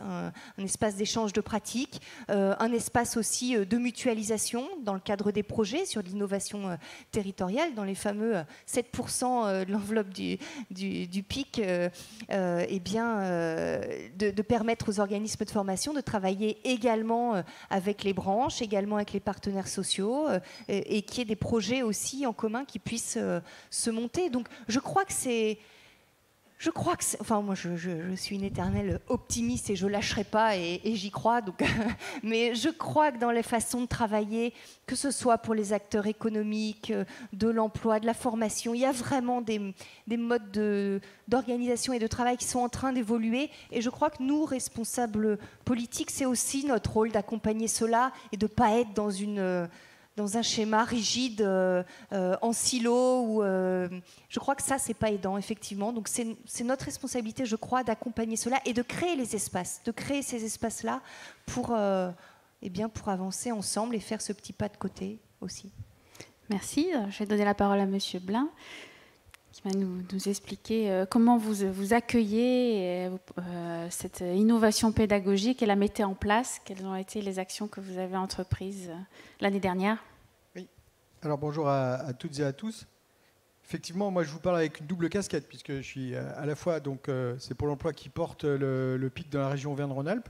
d'échange de pratiques, un espace aussi de mutualisation dans le cadre des projets sur l'innovation territoriale, dans les fameux 7% de l'enveloppe du PIC, de permettre aux organismes de formation de travailler également avec les branches, également avec les partenaires sociaux, et qu'il y ait des projets aussi en commun qui puissent se monter. Donc je crois que c'est... Enfin, moi, je suis une éternelle optimiste et je ne lâcherai pas et j'y crois. Donc, mais je crois que dans les façons de travailler, que ce soit pour les acteurs économiques, de l'emploi, de la formation, il y a vraiment des modes d'organisation et de travail qui sont en train d'évoluer. Et je crois que nous, responsables politiques, c'est aussi notre rôle d'accompagner cela et de ne pas être dans un schéma rigide, en silo. Je crois que ça, c'est pas aidant, effectivement. Donc c'est notre responsabilité, je crois, d'accompagner cela et de créer les espaces, de créer ces espaces-là pour avancer ensemble et faire ce petit pas de côté aussi. Merci. Je vais donner la parole à Monsieur Blin, qui va nous expliquer comment vous accueillez cette innovation pédagogique et la mettez en place. Quelles ont été les actions que vous avez entreprises l'année dernière? Oui. Alors bonjour à toutes et à tous. Effectivement, moi je vous parle avec une double casquette, puisque je suis à la fois, donc c'est Pôle emploi qui porte le PIC dans la région Auvergne-Rhône-Alpes,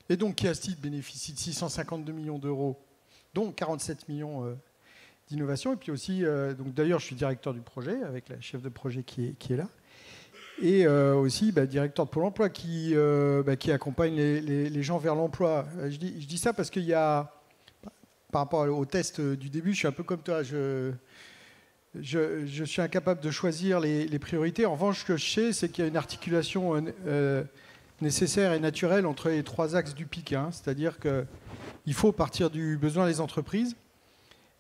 et donc qui à ce titre bénéficie de 652 millions d'euros, dont 47 millions d'innovation. Et puis aussi, donc d'ailleurs je suis directeur du projet, avec la chef de projet qui est là, et aussi directeur de Pôle emploi qui accompagne les gens vers l'emploi. Je dis ça parce qu'il y a, par rapport au test du début, je suis un peu comme toi, je suis incapable de choisir les priorités. En revanche, ce que je sais, c'est qu'il y a une articulation nécessaire et naturelle entre les trois axes du PIC. C'est-à-dire qu'il faut partir du besoin des entreprises.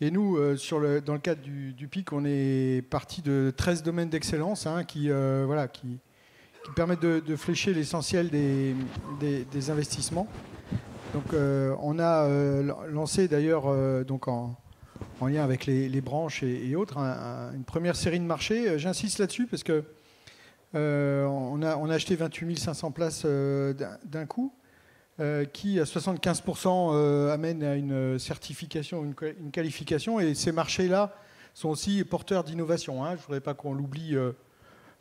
Et nous, dans le cadre du PIC, on est parti de 13 domaines d'excellence qui permettent de flécher l'essentiel des investissements. Donc, on a lancé d'ailleurs, donc en lien avec les branches et autres, une première série de marchés. J'insiste là-dessus parce que on a acheté 28 500 places d'un coup, qui à 75% amène à une certification, une qualification. Et ces marchés-là sont aussi porteurs d'innovation. Je ne voudrais pas qu'on l'oublie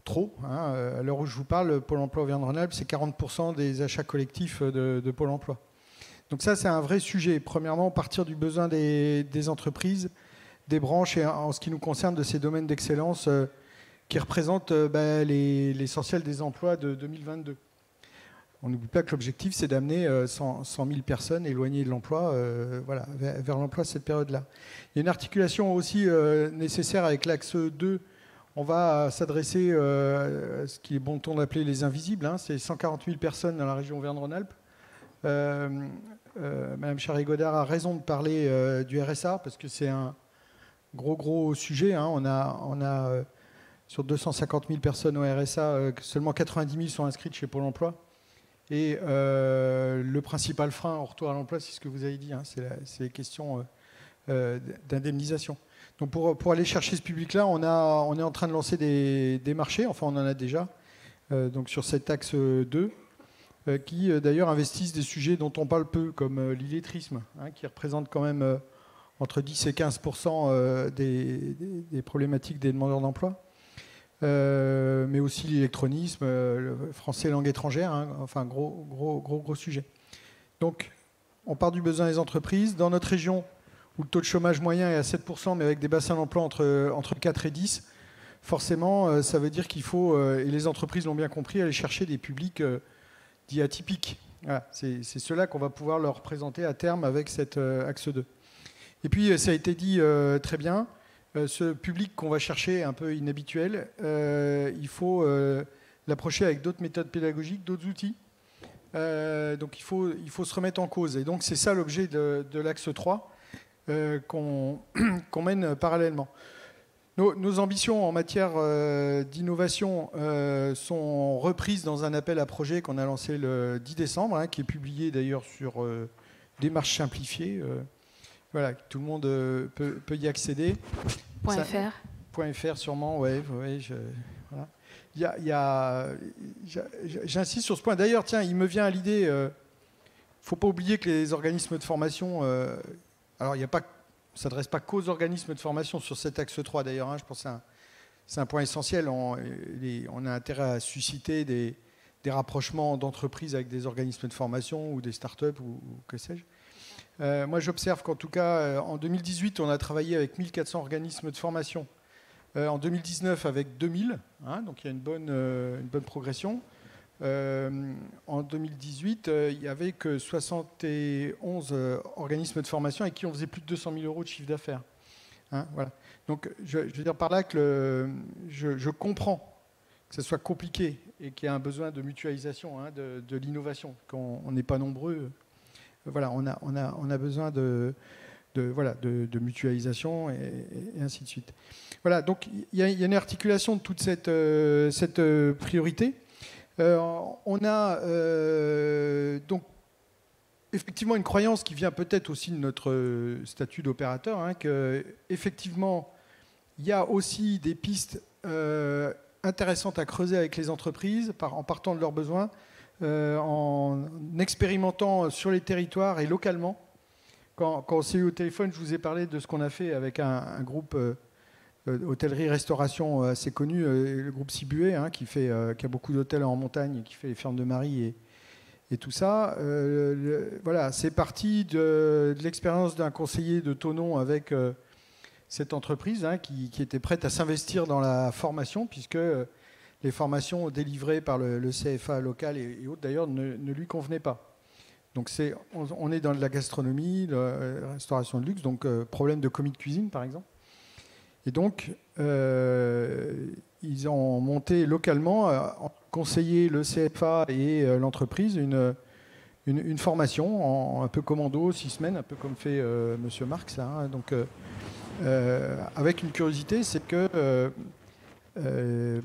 trop. À l'heure où je vous parle, Pôle emploi Auvergne-Rhône-Alpes, c'est 40% des achats collectifs de Pôle emploi. Donc ça, c'est un vrai sujet. Premièrement, partir du besoin des entreprises, des branches, et en ce qui nous concerne, de ces domaines d'excellence qui représentent l'essentiel des emplois de 2022. on n'oublie pas que l'objectif, c'est d'amener 100 000 personnes éloignées de l'emploi voilà, vers l'emploi à cette période-là. Il y a une articulation aussi nécessaire avec l'axe 2. On va s'adresser à ce qu'il est bon ton d'appeler les invisibles. Hein. C'est 140 000 personnes dans la région Auvergne-Rhône-Alpes. Madame Charest-Godard a raison de parler du RSA parce que c'est un gros sujet. Hein. On a sur 250 000 personnes au RSA, seulement 90 000 sont inscrites chez Pôle emploi. Et le principal frein au retour à l'emploi, c'est ce que vous avez dit, hein, c'est les questions d'indemnisation. Donc pour aller chercher ce public-là, on est en train de lancer des marchés, enfin on en a déjà, donc sur cet axe 2, qui d'ailleurs investissent des sujets dont on parle peu, comme l'illettrisme, hein, qui représente quand même entre 10 et 15% des problématiques des demandeurs d'emploi. Mais aussi l'électronisme, le français langue étrangère, hein, enfin gros sujet. Donc on part du besoin des entreprises. Dans notre région, où le taux de chômage moyen est à 7%, mais avec des bassins d'emploi entre 4 et 10, forcément, ça veut dire qu'il faut, et les entreprises l'ont bien compris, aller chercher des publics dits atypiques. Voilà, c'est ceux-là qu'on va pouvoir leur présenter à terme avec cet axe 2. Et puis, ça a été dit très bien, ce public qu'on va chercher un peu inhabituel, il faut l'approcher avec d'autres méthodes pédagogiques, d'autres outils. Donc il faut se remettre en cause. Et donc c'est ça l'objet de l'axe 3 qu'on mène parallèlement. Nos ambitions en matière d'innovation sont reprises dans un appel à projet qu'on a lancé le 10 décembre, hein, qui est publié d'ailleurs sur Démarche simplifiée. Voilà, tout le monde peut y accéder. .fr sûrement, ouais, voilà. J'insiste sur ce point. D'ailleurs, tiens, il me vient à l'idée, il ne faut pas oublier que les organismes de formation, alors ça ne s'adresse pas qu'aux organismes de formation sur cet axe 3 d'ailleurs, hein, je pense que c'est un point essentiel. On a intérêt à susciter des rapprochements d'entreprises avec des organismes de formation ou des startups ou que sais-je. Moi, j'observe qu'en tout cas, en 2018, on a travaillé avec 1400 organismes de formation. En 2019, avec 2000, hein, donc il y a une bonne progression. En 2018, il n'y avait que 71 organismes de formation avec qui on faisait plus de 200 000 euros de chiffre d'affaires. Hein, voilà. Donc, je veux dire par là que je comprends que ce soit compliqué et qu'il y a un besoin de mutualisation, hein, de l'innovation, qu'on n'est pas nombreux. Voilà, on a besoin de mutualisation et ainsi de suite. Voilà, donc il y a une articulation de toute cette priorité. On a donc effectivement une croyance qui vient peut-être aussi de notre statut d'opérateur, hein, qu'effectivement il y a aussi des pistes intéressantes à creuser avec les entreprises en partant de leurs besoins. En expérimentant sur les territoires et localement. Quand on s'est eu au téléphone, je vous ai parlé de ce qu'on a fait avec un groupe hôtellerie-restauration assez connu, le groupe Sibué, hein, qui a beaucoup d'hôtels en montagne, qui fait les fermes de Marie et tout ça. Voilà, c'est parti de l'expérience d'un conseiller de Thonon avec cette entreprise, hein, qui était prête à s'investir dans la formation, puisque les formations délivrées par le CFA local et autres, d'ailleurs, ne lui convenaient pas. Donc on est dans de la gastronomie, de la restauration de luxe, donc problème de commis de cuisine, par exemple. Et donc, ils ont monté localement, conseillé le CFA et l'entreprise, une formation un peu commando, 6 semaines, un peu comme fait M. Marx. Là, hein. Donc, avec une curiosité, c'est que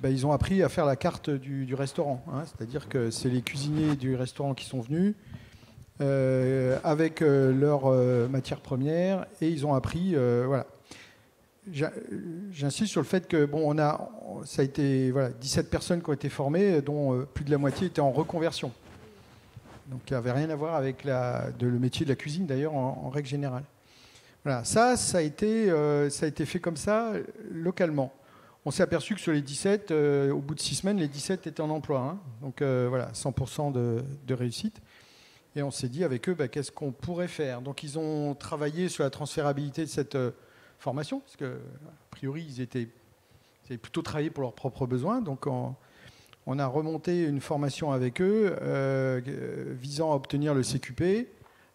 ils ont appris à faire la carte du restaurant. Hein, c'est-à-dire que c'est les cuisiniers du restaurant qui sont venus avec leurs matières premières et ils ont appris. Voilà. J'insiste sur le fait que ça a été 17 personnes qui ont été formées, dont plus de la moitié étaient en reconversion. Donc il n'avait rien à voir avec le métier de la cuisine d'ailleurs en règle générale. Voilà. Ça a été fait comme ça localement. On s'est aperçu que sur les 17, au bout de 6 semaines, les 17 étaient en emploi. Hein. Donc voilà, 100% de réussite. Et on s'est dit avec eux, qu'est-ce qu'on pourrait faire. Donc ils ont travaillé sur la transférabilité de cette formation, parce que a priori, ils avaient plutôt travaillé pour leurs propres besoins. Donc on a remonté une formation avec eux visant à obtenir le CQP,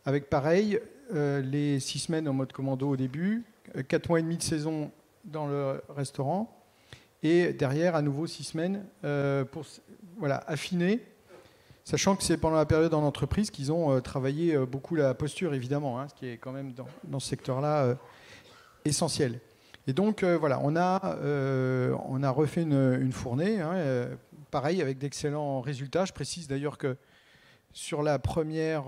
avec pareil, les 6 semaines en mode commando au début, 4 mois et demi de saison dans le restaurant, et derrière, à nouveau 6 semaines pour affiner, sachant que c'est pendant la période en entreprise qu'ils ont travaillé beaucoup la posture, évidemment, ce qui est quand même dans ce secteur-là essentiel. Et donc, on a refait une fournée, pareil, avec d'excellents résultats. Je précise d'ailleurs que sur la première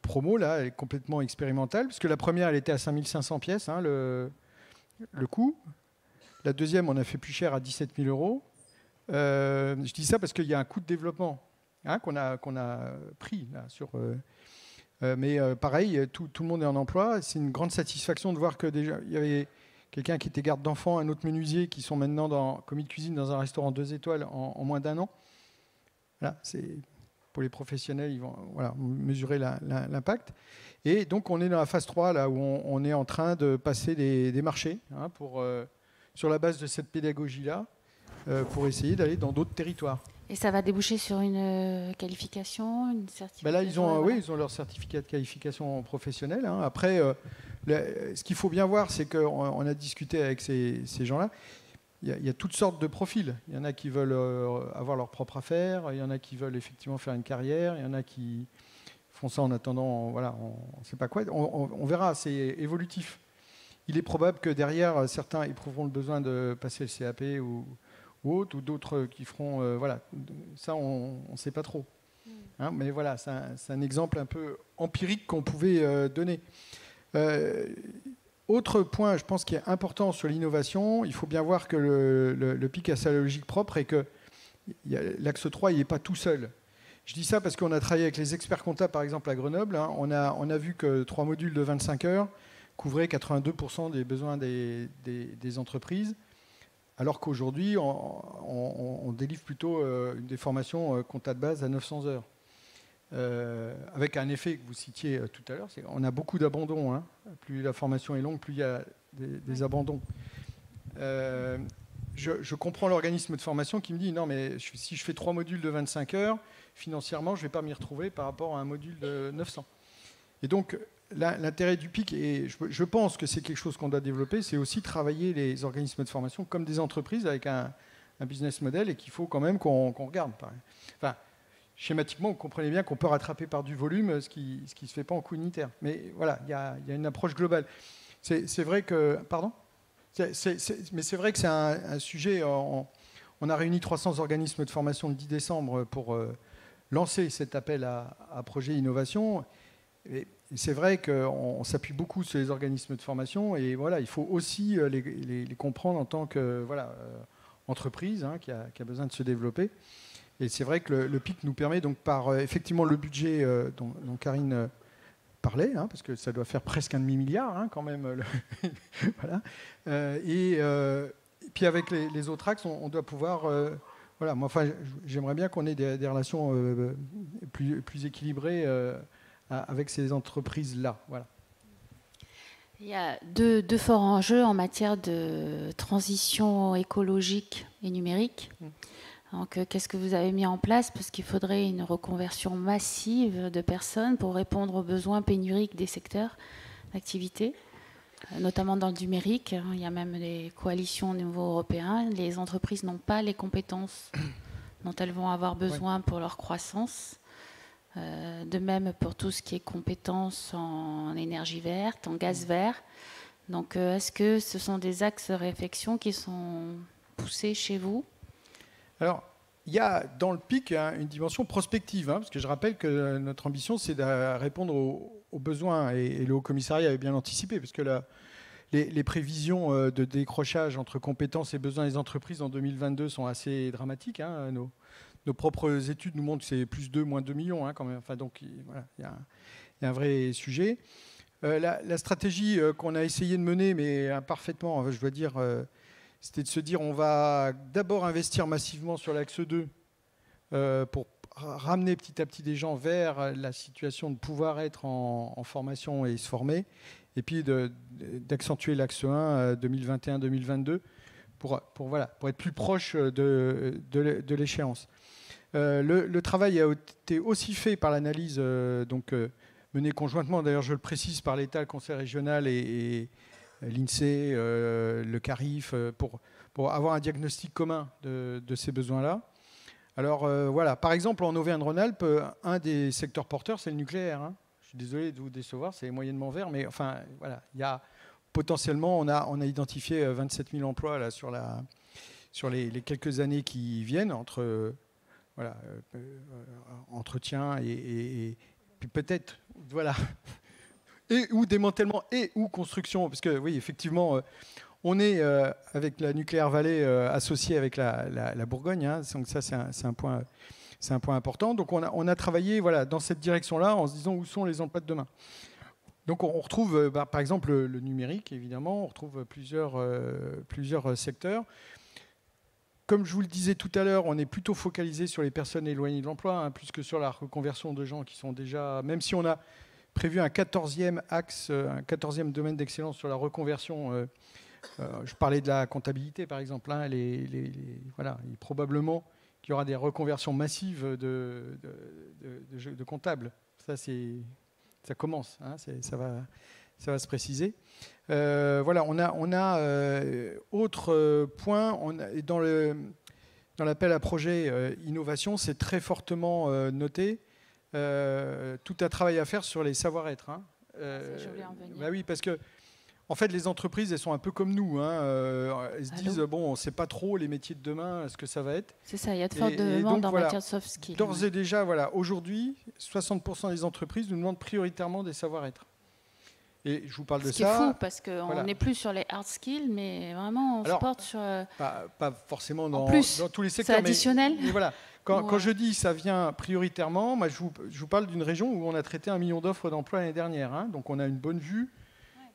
promo, là, elle est complètement expérimentale, puisque la première, elle était à 5500 pièces, le coût. La deuxième, on a fait plus cher à 17 000 euros. Je dis ça parce qu'il y a un coût de développement qu'on a pris là, mais pareil, tout le monde est en emploi. C'est une grande satisfaction de voir que déjà il y avait quelqu'un qui était garde d'enfants, un autre menuisier qui sont maintenant commis de cuisine dans un restaurant 2 étoiles en moins d'1 an. Voilà, c'est pour les professionnels, ils vont mesurer l'impact. Et donc on est dans la phase 3 là où on est en train de passer des marchés sur la base de cette pédagogie-là, pour essayer d'aller dans d'autres territoires. Et ça va déboucher sur une qualification, une certification? Là, ils ont leur certificat de qualification professionnelle. Après, ce qu'il faut bien voir, c'est qu'on a discuté avec ces gens-là. Il y a toutes sortes de profils. Il y en a qui veulent avoir leur propre affaire, il y en a qui veulent effectivement faire une carrière, il y en a qui font ça en attendant, on ne sait pas quoi. On verra, c'est évolutif. Il est probable que derrière, certains éprouveront le besoin de passer le CAP ou autre, ou d'autres qui feront... ça, on ne sait pas trop. Mais voilà, c'est un exemple un peu empirique qu'on pouvait donner. Autre point, je pense, qui est important sur l'innovation, il faut bien voir que le PIC a sa logique propre et que l'axe 3, il n'est pas tout seul. Je dis ça parce qu'on a travaillé avec les experts comptables, par exemple, à Grenoble. On a vu que 3 modules de 25 heures couvraient 82% des besoins des entreprises, alors qu'aujourd'hui, on délivre plutôt des formations compta de base à 900 heures. Avec un effet que vous citiez tout à l'heure, c'est qu'on a beaucoup d'abandons. Plus la formation est longue, plus il y a des abandons. Je comprends l'organisme de formation qui me dit non, mais si je fais 3 modules de 25 heures, financièrement, je ne vais pas m'y retrouver par rapport à un module de 900. Et donc, l'intérêt du PIC, et je pense que c'est quelque chose qu'on doit développer, c'est aussi travailler les organismes de formation comme des entreprises avec un business model et qu'il faut quand même qu'on regarde. Enfin, schématiquement, vous comprenez bien qu'on peut rattraper par du volume ce qui ne se fait pas en coût unitaire. Mais voilà, il y a une approche globale. C'est vrai que... Pardon ? Mais c'est vrai que c'est un sujet... On a réuni 300 organismes de formation le 10 décembre pour lancer cet appel à projet innovation. Et c'est vrai qu'on s'appuie beaucoup sur les organismes de formation et voilà, il faut aussi les comprendre en tant que entreprise qui a besoin de se développer. Et c'est vrai que le PIC nous permet, donc par effectivement le budget dont Karine parlait, parce que ça doit faire presque un demi-milliard quand même. Voilà. Et puis avec les autres axes, on doit pouvoir... j'aimerais bien qu'on ait des relations plus équilibrées avec ces entreprises-là. Voilà. Il y a deux forts enjeux en matière de transition écologique et numérique. Donc, qu'est-ce que vous avez mis en place? Parce qu'il faudrait une reconversion massive de personnes pour répondre aux besoins pénuriques des secteurs d'activité, notamment dans le numérique. Il y a même des coalitions au niveau européen. Les entreprises n'ont pas les compétences dont elles vont avoir besoin pour leur croissance. De même pour tout ce qui est compétences en énergie verte, en gaz vert. Donc, est-ce que ce sont des axes de réflexion qui sont poussés chez vous? Alors, il y a dans le PIC une dimension prospective, parce que je rappelle que notre ambition, c'est de répondre aux besoins, et le Haut-Commissariat avait bien anticipé, parce que les prévisions de décrochage entre compétences et besoins des entreprises en 2022 sont assez dramatiques. Nos propres études nous montrent que c'est plus 2, moins 2 millions quand même. Enfin, donc, voilà, il y a un vrai sujet. La stratégie qu'on a essayé de mener, mais imparfaitement, je dois dire, c'était de se dire on va d'abord investir massivement sur l'axe 2 pour ramener petit à petit des gens vers la situation de pouvoir être en formation et se former, et puis d'accentuer l'axe 1 2021-2022 pour être plus proche de l'échéance. Le travail a été aussi fait par l'analyse menée conjointement, d'ailleurs je le précise, par l'État, le Conseil régional et l'INSEE, le CARIF, pour avoir un diagnostic commun de ces besoins-là. Alors voilà, par exemple en Auvergne-Rhône-Alpes, un des secteurs porteurs, c'est le nucléaire. Hein. Je suis désolé de vous décevoir, c'est moyennement vert, mais enfin voilà, il y a potentiellement, on a identifié 27 000 emplois là, sur les quelques années qui viennent entre entretien et puis peut-être voilà et ou démantèlement et ou construction, parce que oui effectivement. On est avec la Nucléaire Vallée associée avec la Bourgogne, hein, donc ça c'est un point important. Donc on a travaillé dans cette direction-là en se disant où sont les emplois de demain. Donc on retrouve par exemple le numérique, évidemment, on retrouve plusieurs secteurs. Comme je vous le disais tout à l'heure, on est plutôt focalisé sur les personnes éloignées de l'emploi, hein, plus que sur la reconversion de gens qui sont déjà, même si on a prévu un 14e axe, un 14e domaine d'excellence sur la reconversion. Je parlais de la comptabilité, par exemple. Hein, probablement qu'il y aura des reconversions massives de comptables. Ça commence. Hein, ça va se préciser. On a autre point. Dans l'appel à projet innovation, c'est très fortement noté. Tout un travail à faire sur les savoir-être. Hein. Je voulais en venir. Bah oui, parce que en fait, les entreprises, elles sont un peu comme nous. Hein. Elles se disent, bon, on ne sait pas trop les métiers de demain, ce que ça va être. C'est ça, il y a de fortes demandes en matière de soft skills. D'ores et déjà, aujourd'hui, 60% des entreprises nous demandent prioritairement des savoir-être. Et je vous parle de ça. Ce qui est fou, parce qu'on n'est plus sur les hard skills, mais vraiment, on se porte sur... Pas forcément dans tous les secteurs. C'est additionnel. Mais voilà. Quand je dis ça vient prioritairement, moi, je vous parle d'une région où on a traité 1 million d'offres d'emploi l'année dernière. Hein. Donc on a une bonne vue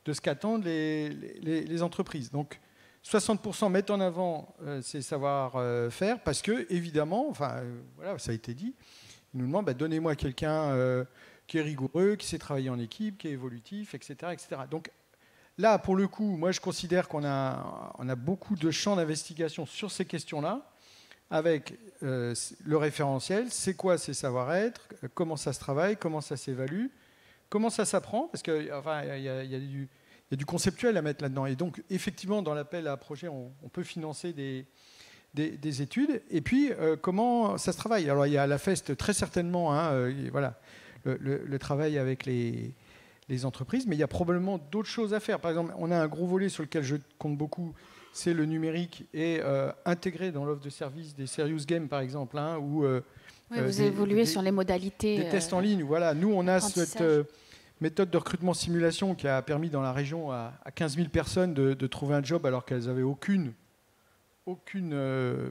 de ce qu'attendent les entreprises. Donc 60% mettent en avant ces savoir-faire parce que, évidemment, ça a été dit, ils nous demandent donnez-moi quelqu'un qui est rigoureux, qui sait travailler en équipe, qui est évolutif, etc., etc. Donc là, pour le coup, moi je considère qu'on a beaucoup de champs d'investigation sur ces questions-là, avec le référentiel, c'est quoi ces savoir-être, comment ça se travaille, comment ça s'évalue, comment ça s'apprend, parce qu'il y a du conceptuel à mettre là-dedans. Et donc, effectivement, dans l'appel à projet, on peut financer des études. Et puis, comment ça se travaille. Alors, il y a la FEST, très certainement, hein, le travail avec les entreprises, mais il y a probablement d'autres choses à faire. Par exemple, on a un gros volet sur lequel je compte beaucoup, c'est le numérique, et intégré dans l'offre de service des serious games, par exemple, hein, où... vous évoluez sur les modalités. Des tests en ligne. Voilà. Nous, on a cette méthode de recrutement simulation qui a permis dans la région à 15 000 personnes de trouver un job alors qu'elles n'avaient aucune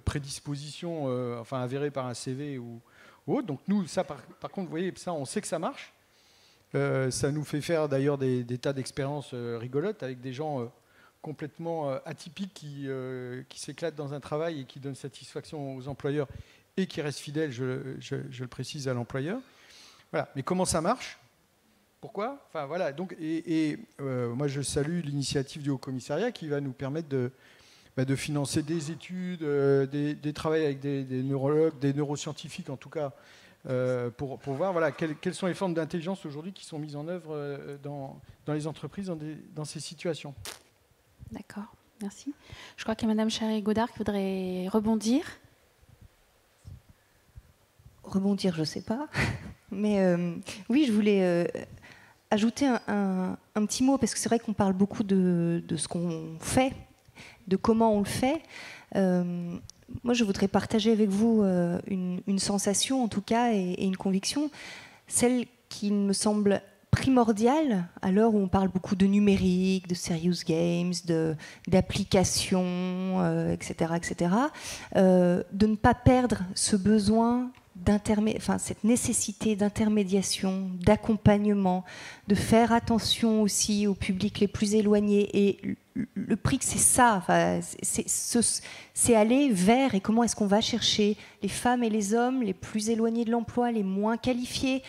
prédisposition avérée par un CV ou autre. Donc nous, ça, par contre, vous voyez, ça, on sait que ça marche. Ça nous fait faire d'ailleurs des tas d'expériences rigolotes avec des gens complètement atypiques qui s'éclatent dans un travail et qui donnent satisfaction aux employeurs et qui restent fidèles, je le précise, à l'employeur. Voilà. Mais comment ça marche ? Pourquoi ? Donc, moi, je salue l'initiative du Haut-Commissariat qui va nous permettre de financer des études, des travaux avec des neurologues, des neuroscientifiques en tout cas, pour voir quelles sont les formes d'intelligence aujourd'hui qui sont mises en œuvre dans les entreprises dans ces situations. D'accord, merci. Je crois qu'il y a Mme Charest-Godard qui voudrait rebondir. Rebondir, je ne sais pas. Mais oui, je voulais ajouter un petit mot, parce que c'est vrai qu'on parle beaucoup de ce qu'on fait, de comment on le fait. Moi, je voudrais partager avec vous une sensation, en tout cas, et une conviction, celle qui me semble primordiale à l'heure où on parle beaucoup de numérique, de serious games, d'applications, etc., de ne pas perdre ce besoin cette nécessité d'intermédiation, d'accompagnement, de faire attention aussi aux publics les plus éloignés. Et le prix que c'est ça, c'est aller vers, et comment est-ce qu'on va chercher les femmes et les hommes les plus éloignés de l'emploi, les moins qualifiés.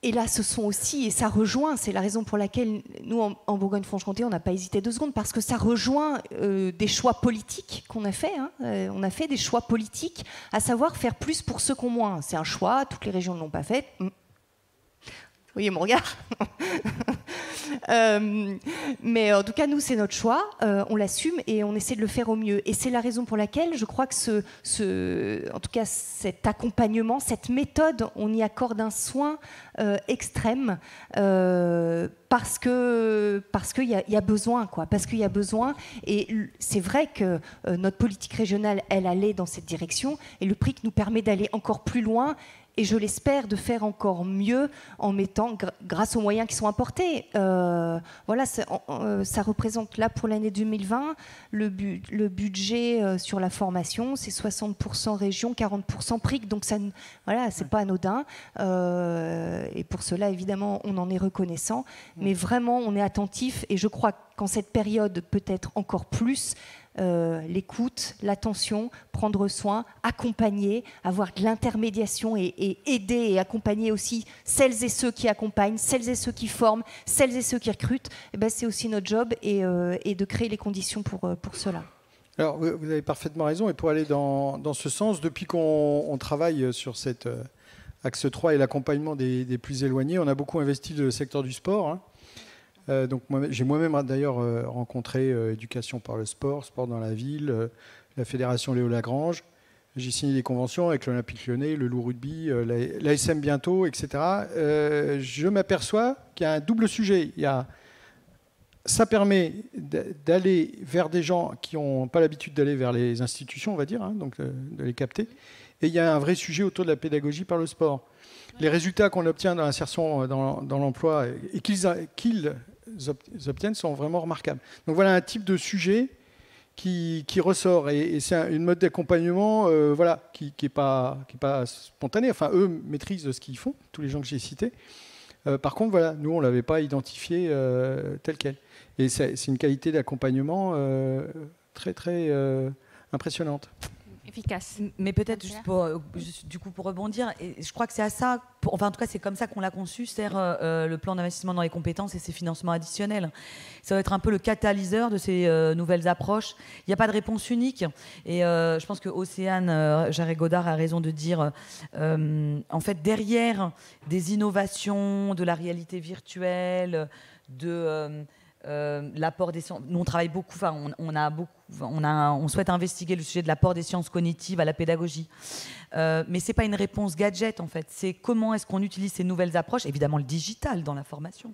Et là, ce sont aussi, et ça rejoint, c'est la raison pour laquelle nous, en Bourgogne-Franche-Comté, on n'a pas hésité 2 secondes, parce que ça rejoint des choix politiques qu'on a fait. On a fait des choix politiques, à savoir faire plus pour ceux qui ont moins. C'est un choix, toutes les régions ne l'ont pas fait. Vous voyez mon regard. Mais en tout cas, nous, c'est notre choix. On l'assume et on essaie de le faire au mieux. Et c'est la raison pour laquelle je crois que en tout cas, cet accompagnement, cette méthode, on y accorde un soin extrême parce qu'il y a besoin, quoi. Parce qu'il y a besoin. Et c'est vrai que notre politique régionale, elle allait dans cette direction. Et le PRIC nous permet d'aller encore plus loin. Et je l'espère de faire encore mieux en mettant, grâce aux moyens qui sont apportés. Voilà, ça représente là pour l'année 2020, le budget sur la formation, c'est 60% région, 40% PRIC, donc ça, voilà, c'est pas anodin. Et pour cela, évidemment, on en est reconnaissant. Mais vraiment, on est attentif. Et je crois qu'en cette période, peut-être encore plus, l'écoute, l'attention, prendre soin, accompagner, avoir de l'intermédiation et aider et accompagner aussi celles et ceux qui accompagnent, celles et ceux qui forment, celles et ceux qui recrutent, eh ben, c'est aussi notre job et de créer les conditions pour cela. Alors, vous avez parfaitement raison. Et pour aller dans ce sens, depuis qu'on travaille sur cet axe 3 et l'accompagnement des plus éloignés, on a beaucoup investi le secteur du sport. Donc j'ai moi-même d'ailleurs rencontré Éducation par le sport, Sport dans la ville, la Fédération Léo Lagrange. J'ai signé des conventions avec l'Olympique Lyonnais, le Loup Rugby, l'ASM bientôt, etc. Je m'aperçois qu'il y a un double sujet. Ça permet d'aller vers des gens qui n'ont pas l'habitude d'aller vers les institutions, on va dire, donc de les capter. Et il y a un vrai sujet autour de la pédagogie par le sport. Les résultats qu'on obtient dans l'insertion dans l'emploi et qu'ils obtiennent sont vraiment remarquables. Donc voilà un type de sujet qui ressort et c'est une mode d'accompagnement voilà, qui n'est pas spontané. Enfin, eux maîtrisent ce qu'ils font, tous les gens que j'ai cités. Par contre, voilà, nous, on ne l'avait pas identifié tel quel. Et c'est une qualité d'accompagnement très, très impressionnante. Efficace. Mais peut-être juste pour rebondir, et je crois que c'est à ça, enfin en tout cas c'est comme ça qu'on l'a conçu, c'est-à-dire le plan d'investissement dans les compétences et ses financements additionnels. Ça va être un peu le catalyseur de ces nouvelles approches. Il n'y a pas de réponse unique. Et je pense que Océane Jarret-Godard a raison de dire, en fait derrière des innovations, de la réalité virtuelle, l'apport des sciences. Nous, on travaille beaucoup. Enfin, on souhaite investiguer le sujet de l'apport des sciences cognitives à la pédagogie. Mais c'est pas une réponse gadget en fait. C'est comment est-ce qu'on utilise ces nouvelles approches, évidemment le digital dans la formation,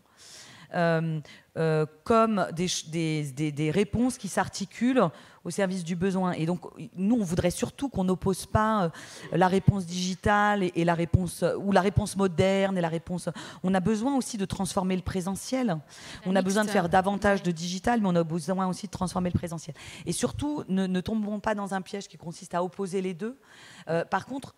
comme des réponses qui s'articulent au service du besoin. Et donc, nous, on voudrait surtout qu'on n'oppose pas la réponse digitale et la réponse, ou la réponse moderne et la réponse... On a besoin aussi de transformer le présentiel. On a besoin de faire davantage de digital, mais on a besoin aussi de transformer le présentiel. Et surtout, ne tombons pas dans un piège qui consiste à opposer les deux. Par contre,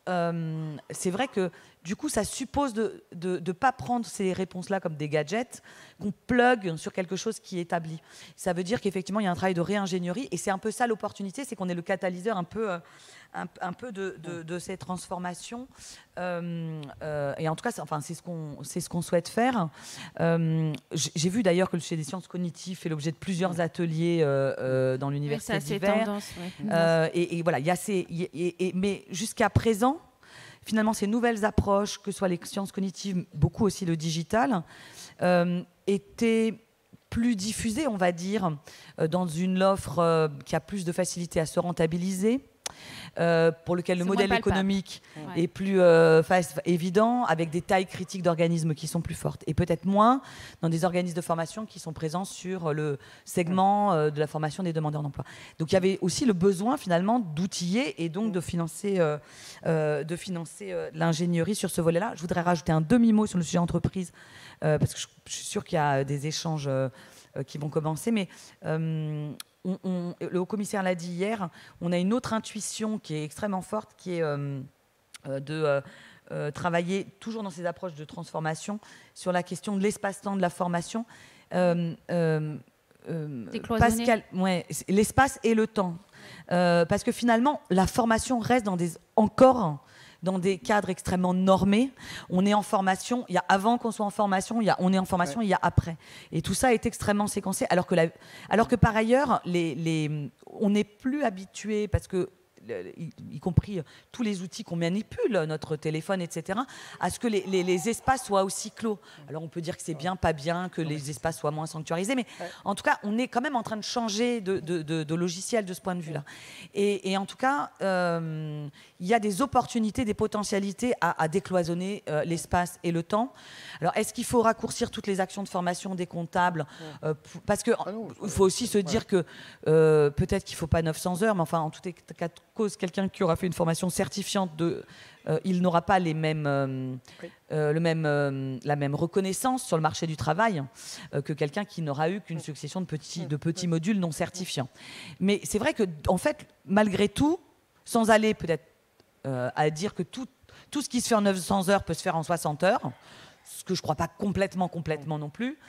c'est vrai que du coup, ça suppose de ne pas prendre ces réponses-là comme des gadgets qu'on plug sur quelque chose qui est établi. Ça veut dire qu'effectivement, il y a un travail de réingénierie et c'est un peu ça l'opportunité, c'est qu'on est le catalyseur un peu de ces transformations. Et en tout cas, c'est ce qu'on souhaite faire. J'ai vu d'ailleurs que le sujet des sciences cognitives fait l'objet de plusieurs ateliers dans l'université divers. Tendance, ouais. Et voilà, mais jusqu'à présent, finalement, ces nouvelles approches, que ce soit les sciences cognitives, beaucoup aussi le digital, étaient plus diffusées, on va dire, dans une offre qui a plus de facilité à se rentabiliser, pour lequel le modèle économique est plus évident, avec des tailles critiques d'organismes qui sont plus fortes, et peut-être moins dans des organismes de formation qui sont présents sur le segment de la formation des demandeurs d'emploi. Donc il y avait aussi le besoin finalement d'outiller et donc de financer l'ingénierie sur ce volet-là. Je voudrais rajouter un demi-mot sur le sujet entreprise, parce que je suis sûre qu'il y a des échanges qui vont commencer, mais... le haut-commissaire l'a dit hier, on a une autre intuition qui est extrêmement forte, qui est de travailler toujours dans ces approches de transformation sur la question de l'espace-temps de la formation. Pascal, l'espace et le temps. Parce que finalement, la formation reste encore dans des cadres extrêmement normés. On est en formation, il y a avant qu'on soit en formation, on est en formation, il y a après. Et tout ça est extrêmement séquencé, alors que par ailleurs, on n'est plus habitué, parce que y compris tous les outils qu'on manipule, notre téléphone, etc., à ce que les espaces soient aussi clos. Alors on peut dire que c'est bien, pas bien, que les espaces soient moins sanctuarisés, mais en tout cas, on est quand même en train de changer de logiciel de ce point de vue-là. Et en tout cas, il y a des opportunités, des potentialités à décloisonner l'espace et le temps. Alors, est-ce qu'il faut raccourcir toutes les actions de formation des comptables parce qu'il faut aussi se dire que peut-être qu'il ne faut pas 900 heures, mais enfin, en tout cas, quelqu'un qui aura fait une formation certifiante, il n'aura pas la même reconnaissance sur le marché du travail que quelqu'un qui n'aura eu qu'une succession de petits modules non certifiants. Mais c'est vrai que, en fait, malgré tout, sans aller peut-être à dire que tout ce qui se fait en 900 heures peut se faire en 60 heures, ce que je ne crois pas complètement non plus.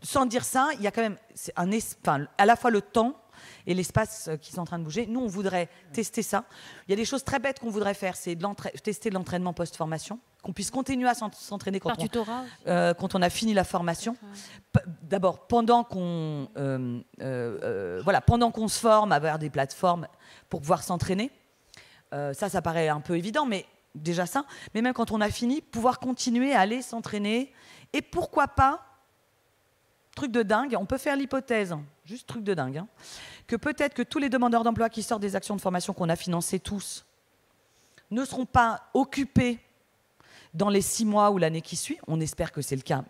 Sans dire ça, il y a quand même à la fois le temps et l'espace qui sont en train de bouger. Nous, on voudrait tester ça. Il y a des choses très bêtes qu'on voudrait faire, c'est tester l'entraînement post-formation, qu'on puisse continuer à s'entraîner quand on a fini la formation. D'abord, pendant qu'on se forme, avoir des plateformes pour pouvoir s'entraîner. Ça paraît un peu évident, mais déjà ça. Mais même quand on a fini, pouvoir continuer à aller s'entraîner. Et pourquoi pas, truc de dingue, on peut faire l'hypothèse, juste truc de dingue, hein, que peut-être que tous les demandeurs d'emploi qui sortent des actions de formation qu'on a financées tous ne seront pas occupés dans les 6 mois ou l'année qui suit, on espère que c'est le cas,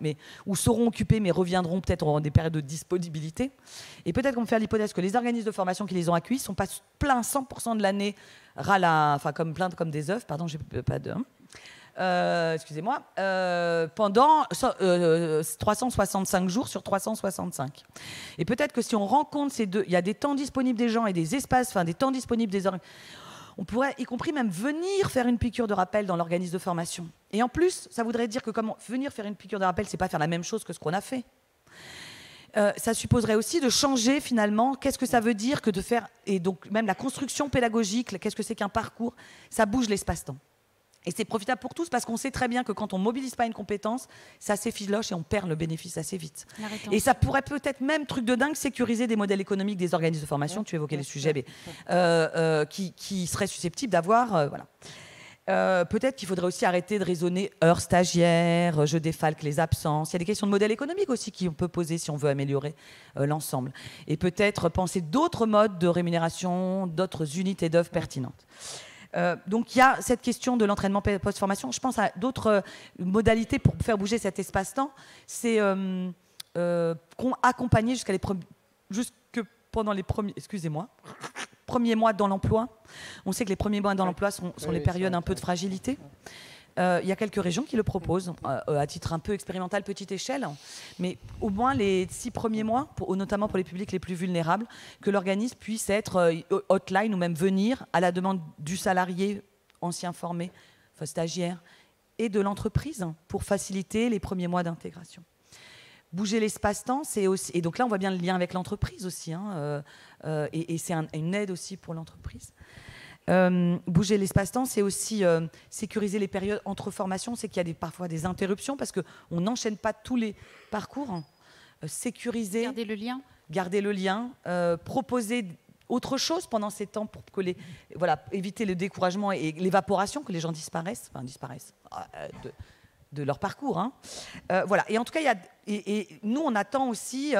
ou seront occupés mais reviendront peut-être en des périodes de disponibilité. Et peut-être qu'on peut faire l'hypothèse que les organismes de formation qui les ont accueillis ne sont pas pleins 100% de l'année, plein comme des œufs, pardon, j'ai pas de... excusez-moi, pendant 365 jours sur 365. Et peut-être que si on rencontre ces deux, il y a des temps disponibles des gens et des espaces, des temps disponibles des organismes. On pourrait, y compris même venir faire une piqûre de rappel dans l'organisme de formation. Et en plus, ça voudrait dire que venir faire une piqûre de rappel, c'est pas faire la même chose que ce qu'on a fait. Ça supposerait aussi de changer finalement, qu'est-ce que ça veut dire que de faire, et donc même la construction pédagogique, qu'est-ce que c'est qu'un parcours, ça bouge l'espace-temps. Et c'est profitable pour tous parce qu'on sait très bien que quand on ne mobilise pas une compétence, ça s'effiloche et on perd le bénéfice assez vite. Et ça pourrait peut-être même, truc de dingue, sécuriser des modèles économiques des organismes de formation, tu évoquais les sujets, mais, qui seraient susceptibles d'avoir... peut-être qu'il faudrait aussi arrêter de raisonner heures stagiaires, je défalque les absences. Il y a des questions de modèle économique aussi qu'on peut poser si on veut améliorer l'ensemble. Et peut-être penser d'autres modes de rémunération, d'autres unités d'œuvre pertinentes. Donc il y a cette question de l'entraînement post-formation. Je pense à d'autres modalités pour faire bouger cet espace-temps. C'est accompagner jusque pendant les premiers mois dans l'emploi. On sait que les premiers mois dans l'emploi sont les périodes un peu de fragilité. Il y a quelques régions qui le proposent, à titre un peu expérimental, petite échelle, mais au moins les 6 premiers mois, notamment pour les publics les plus vulnérables, que l'organisme puisse être hotline ou même venir à la demande du salarié ancien formé, stagiaire, et de l'entreprise pour faciliter les premiers mois d'intégration. Bouger l'espace-temps, c'est aussi... Et donc là, on voit bien le lien avec l'entreprise aussi, hein, et c'est une aide aussi pour l'entreprise. Bouger l'espace-temps, c'est aussi sécuriser les périodes entre formations. C'est qu'il y a parfois des interruptions parce qu'on n'enchaîne pas tous les parcours. Sécuriser, garder le lien, proposer autre chose pendant ces temps pour que éviter le découragement et l'évaporation, que les gens disparaissent de leur parcours. Hein. Et en tout cas, nous, on attend aussi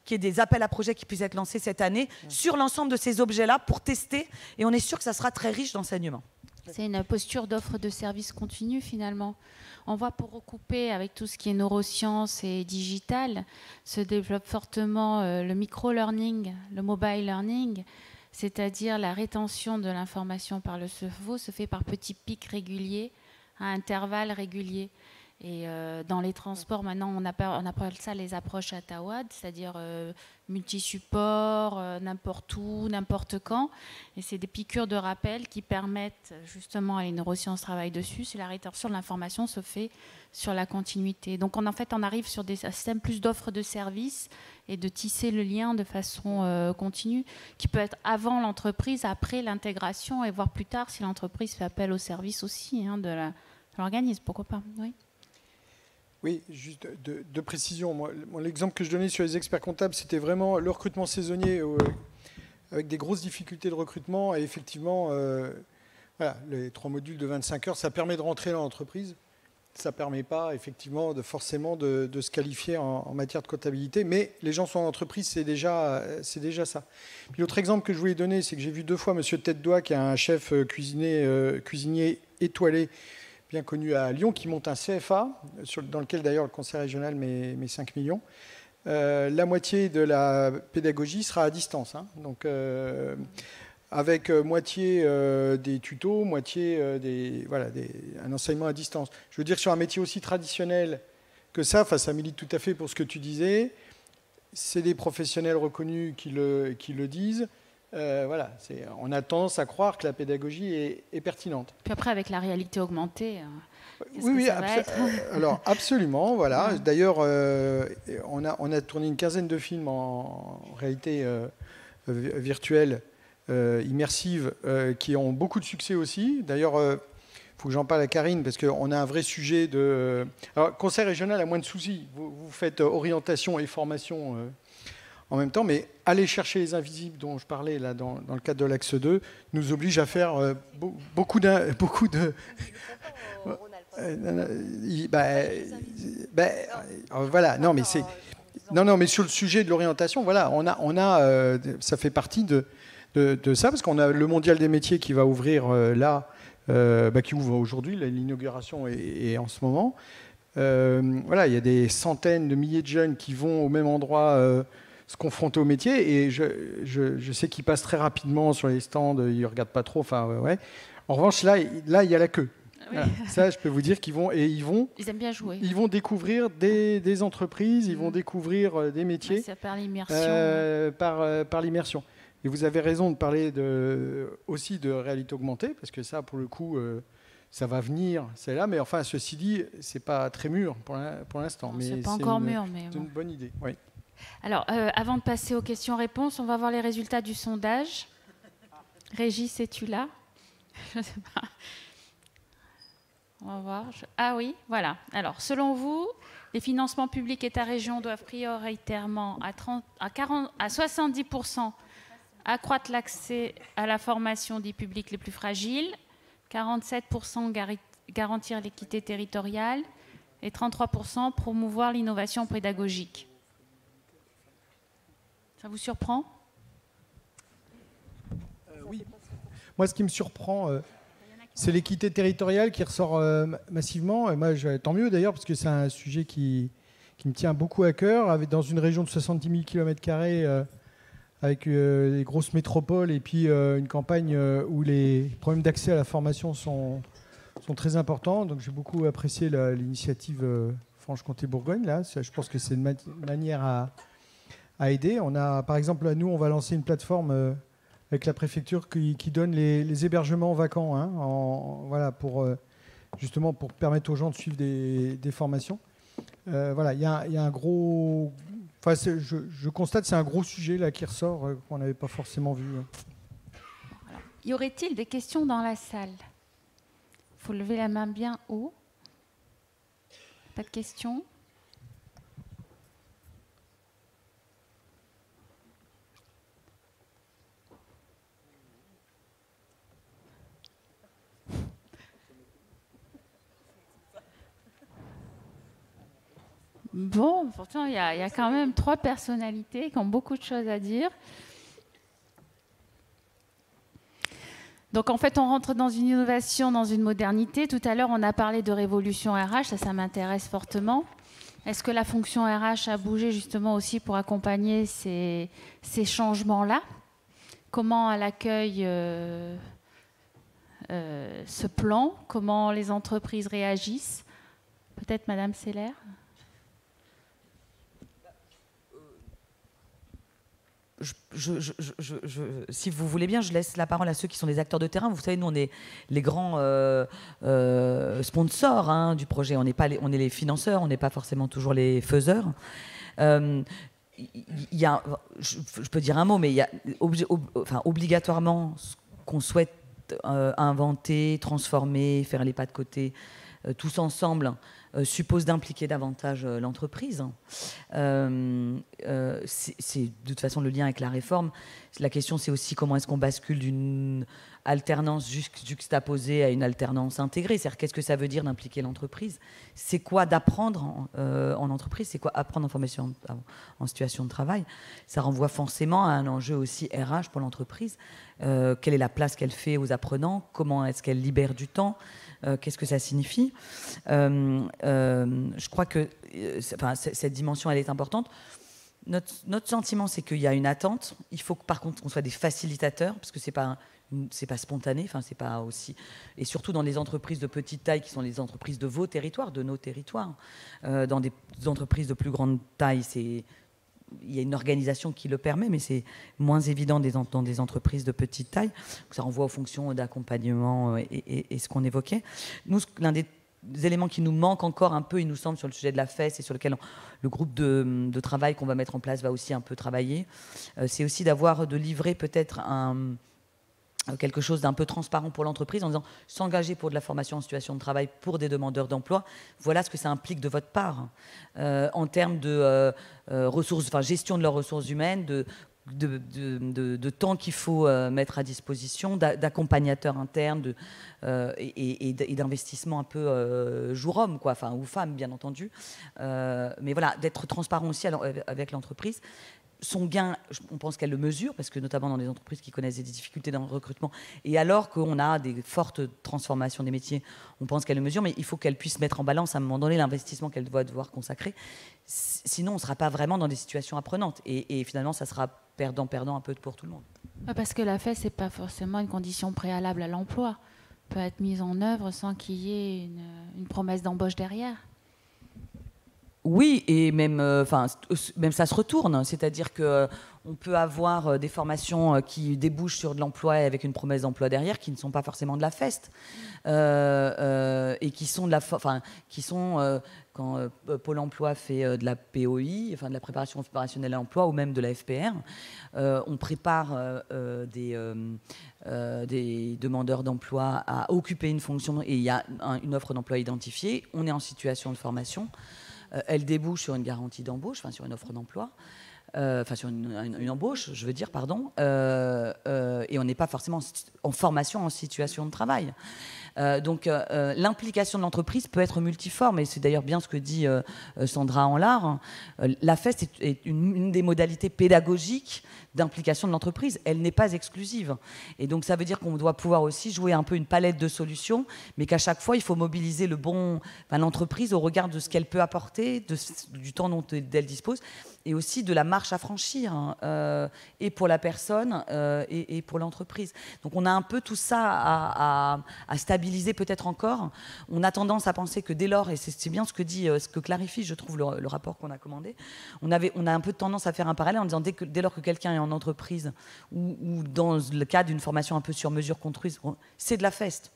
qu'il y ait des appels à projets qui puissent être lancés cette année sur l'ensemble de ces objets-là pour tester. Et on est sûr que ça sera très riche d'enseignement. C'est une posture d'offre de services continu, finalement. On voit, pour recouper avec tout ce qui est neurosciences et digital, se développe fortement le micro-learning, le mobile learning, c'est-à-dire la rétention de l'information par le cerveau se fait par petits pics réguliers, à intervalles réguliers. Et dans les transports, maintenant, on appelle ça les approches à Tawad, c'est-à-dire multi-support, n'importe où, n'importe quand. Et c'est des piqûres de rappel qui permettent, justement, et les neurosciences travaillent dessus, si la rétention de l'information se fait sur la continuité. Donc, en fait, on arrive sur des systèmes plus d'offres de services et de tisser le lien de façon continue, qui peut être avant l'entreprise, après l'intégration, et voire plus tard, si l'entreprise fait appel au service aussi de l'organisme, pourquoi pas, oui. Oui, juste de précision. Moi, l'exemple que je donnais sur les experts comptables, c'était vraiment le recrutement saisonnier avec des grosses difficultés de recrutement. Et effectivement, voilà, les 3 modules de 25 heures, ça permet de rentrer dans l'entreprise. Ça ne permet pas effectivement forcément de se qualifier en matière de comptabilité. Mais les gens sont en entreprise, c'est déjà ça. Puis l'autre exemple que je voulais donner, c'est que j'ai vu 2 fois M. Tête-Doigt, qui est un chef cuisinier étoilé, bien connu à Lyon, qui monte un CFA, dans lequel d'ailleurs le conseil régional met 5 millions. La moitié de la pédagogie sera à distance. Hein. Donc, avec moitié des tutos, moitié un enseignement à distance. Je veux dire, sur un métier aussi traditionnel que ça milite tout à fait pour ce que tu disais. C'est des professionnels reconnus qui le disent. Voilà, on a tendance à croire que la pédagogie est pertinente. Puis après, avec la réalité augmentée, oui, alors absolument, voilà. Ouais. D'ailleurs, on a tourné une quinzaine de films en réalité virtuelle, immersive, qui ont beaucoup de succès aussi. D'ailleurs, il faut que j'en parle à Karine, parce qu'on a un vrai sujet de... Alors, conseil régional a moins de soucis. Vous faites orientation et formation... en même temps, mais aller chercher les invisibles dont je parlais là, dans le cadre de l'axe 2 nous oblige à faire beaucoup de... voilà, non, mais c'est... Non, mais sur le sujet de l'orientation, voilà, ça fait partie de ça, parce qu'on a le Mondial des métiers qui va ouvrir là, qui ouvre aujourd'hui, l'inauguration est en ce moment. Voilà, il y a des centaines de milliers de jeunes qui vont au même endroit... se confronter au métier, et je sais qu'ils passent très rapidement sur les stands, ils ne regardent pas trop. Enfin, ouais. En revanche, là, il y a la queue. Oui. Voilà. Ça, je peux vous dire qu'ils vont... Ils aiment bien jouer. Ils vont découvrir des entreprises, ils vont découvrir des métiers. C'est par l'immersion. Par l'immersion. Et vous avez raison de parler aussi de réalité augmentée, parce que ça, pour le coup, ça va venir, c'est là. Mais enfin, ceci dit, ce n'est pas très mûr pour l'instant. Ce n'est pas encore mûr, mais... C'est une bonne idée, oui. Alors, avant de passer aux questions-réponses, on va voir les résultats du sondage. Régis, es-tu là? Je ne sais pas. On va voir. Ah oui, voilà. Alors, selon vous, les financements publics État-région doivent prioritairement à 70% accroître l'accès à la formation des publics les plus fragiles, 47% garantir l'équité territoriale et 33% promouvoir l'innovation pédagogique. Ça vous surprend? Oui. Moi, ce qui me surprend, c'est l'équité territoriale qui ressort massivement. Et moi, tant mieux d'ailleurs, parce que c'est un sujet qui me tient beaucoup à cœur. Dans une région de 70 000 km², avec les grosses métropoles, et puis une campagne où les problèmes d'accès à la formation sont très importants. Donc j'ai beaucoup apprécié l'initiative Franche-Comté-Bourgogne. Là, je pense que c'est une manière à aider. On a, par exemple, nous, on va lancer une plateforme avec la préfecture qui donne les hébergements vacants, hein, voilà, justement pour permettre aux gens de suivre des formations. Voilà, il y a un gros... Enfin, je constate que c'est un gros sujet là, qui ressort, qu'on n'avait pas forcément vu. Alors, y aurait-il des questions dans la salle? Il faut lever la main bien haut. Pas de questions? Bon, pourtant, il y a quand même 3 personnalités qui ont beaucoup de choses à dire. Donc, en fait, on rentre dans une innovation, dans une modernité. Tout à l'heure, on a parlé de révolution RH, ça m'intéresse fortement. Est-ce que la fonction RH a bougé justement aussi pour accompagner ces changements-là? Comment elle accueille ce plan? Comment les entreprises réagissent? Peut-être Madame Seller. Si vous voulez bien, je laisse la parole à ceux qui sont des acteurs de terrain. Vous savez, nous, on est les grands sponsors hein, du projet. On est les financeurs, on n'est pas forcément toujours les faiseurs. Je peux dire un mot, mais il y a obligatoirement ce qu'on souhaite inventer, transformer, faire les pas de côté, tous ensemble, suppose d'impliquer davantage l'entreprise. C'est de toute façon le lien avec la réforme. La question, c'est aussi comment est-ce qu'on bascule d'une alternance juxtaposée à une alternance intégrée. C'est-à-dire, qu'est-ce que ça veut dire d'impliquer l'entreprise? C'est quoi d'apprendre en entreprise? C'est quoi apprendre en situation de travail? Ça renvoie forcément à un enjeu aussi RH pour l'entreprise. Quelle est la place qu'elle fait aux apprenants? Comment est-ce qu'elle libère du temps? Qu'est-ce que ça signifie? Je crois que cette dimension, elle est importante. Notre sentiment, c'est qu'il y a une attente. Il faut que, par contre, qu'on soit des facilitateurs, parce que c'est pas spontané. Enfin, c'est pas aussi. Et surtout dans les entreprises de petite taille, qui sont les entreprises de vos territoires, de nos territoires. Dans des entreprises de plus grande taille, il y a une organisation qui le permet, mais c'est moins évident dans des entreprises de petite taille. Ça renvoie aux fonctions d'accompagnement et ce qu'on évoquait. Nous, l'un des éléments qui nous manquent encore un peu, il nous semble, sur le sujet de la FES et sur lequel le groupe de travail qu'on va mettre en place va aussi un peu travailler, c'est aussi de livrer peut-être quelque chose d'un peu transparent pour l'entreprise en disant s'engager pour de la formation en situation de travail pour des demandeurs d'emploi, voilà ce que ça implique de votre part en termes de gestion de leurs ressources humaines, de temps qu'il faut mettre à disposition, d'accompagnateurs internes et d'investissement un peu jour-homme, ou femme, bien entendu. Mais voilà, d'être transparent aussi avec l'entreprise. Son gain, on pense qu'elle le mesure, parce que notamment dans des entreprises qui connaissent des difficultés dans le recrutement, et alors qu'on a des fortes transformations des métiers, on pense qu'elle le mesure, mais il faut qu'elle puisse mettre en balance à un moment donné l'investissement qu'elle doit devoir consacrer. Sinon, on ne sera pas vraiment dans des situations apprenantes. Et finalement, ça sera perdant-perdant un peu pour tout le monde. Parce que la FES, ce n'est pas forcément une condition préalable à l'emploi. Peut être mise en œuvre sans qu'il y ait une promesse d'embauche derrière. Oui, et même ça se retourne, c'est-à-dire qu'on peut avoir des formations qui débouchent sur de l'emploi avec une promesse d'emploi derrière, qui ne sont pas forcément de la FEST, et qui sont quand Pôle emploi fait de la POI, de la préparation opérationnelle à l'emploi, ou même de la FPR, on prépare des demandeurs d'emploi à occuper une fonction, et il y a une offre d'emploi identifiée, on est en situation de formation. Elle débouche sur une garantie d'embauche, sur une offre d'emploi, sur une embauche, je veux dire, pardon, et on n'est pas forcément en formation en situation de travail. Donc l'implication de l'entreprise peut être multiforme, et c'est d'ailleurs bien ce que dit Sandra Anlard. La FEST est une des modalités pédagogiques d'implication de l'entreprise. Elle n'est pas exclusive. Et donc ça veut dire qu'on doit pouvoir aussi jouer un peu une palette de solutions, mais qu'à chaque fois, il faut mobiliser l'entreprise au regard de ce qu'elle peut apporter, du temps dont elle dispose, et aussi de la marche à franchir, et pour la personne et pour l'entreprise. Donc on a un peu tout ça à stabiliser peut-être encore. On a tendance à penser que dès lors, et c'est bien ce que clarifie, je trouve, le rapport qu'on a commandé, on a un peu de tendance à faire un parallèle en disant dès lors que quelqu'un est en entreprise ou dans le cadre d'une formation un peu sur mesure construite, c'est de la FEST.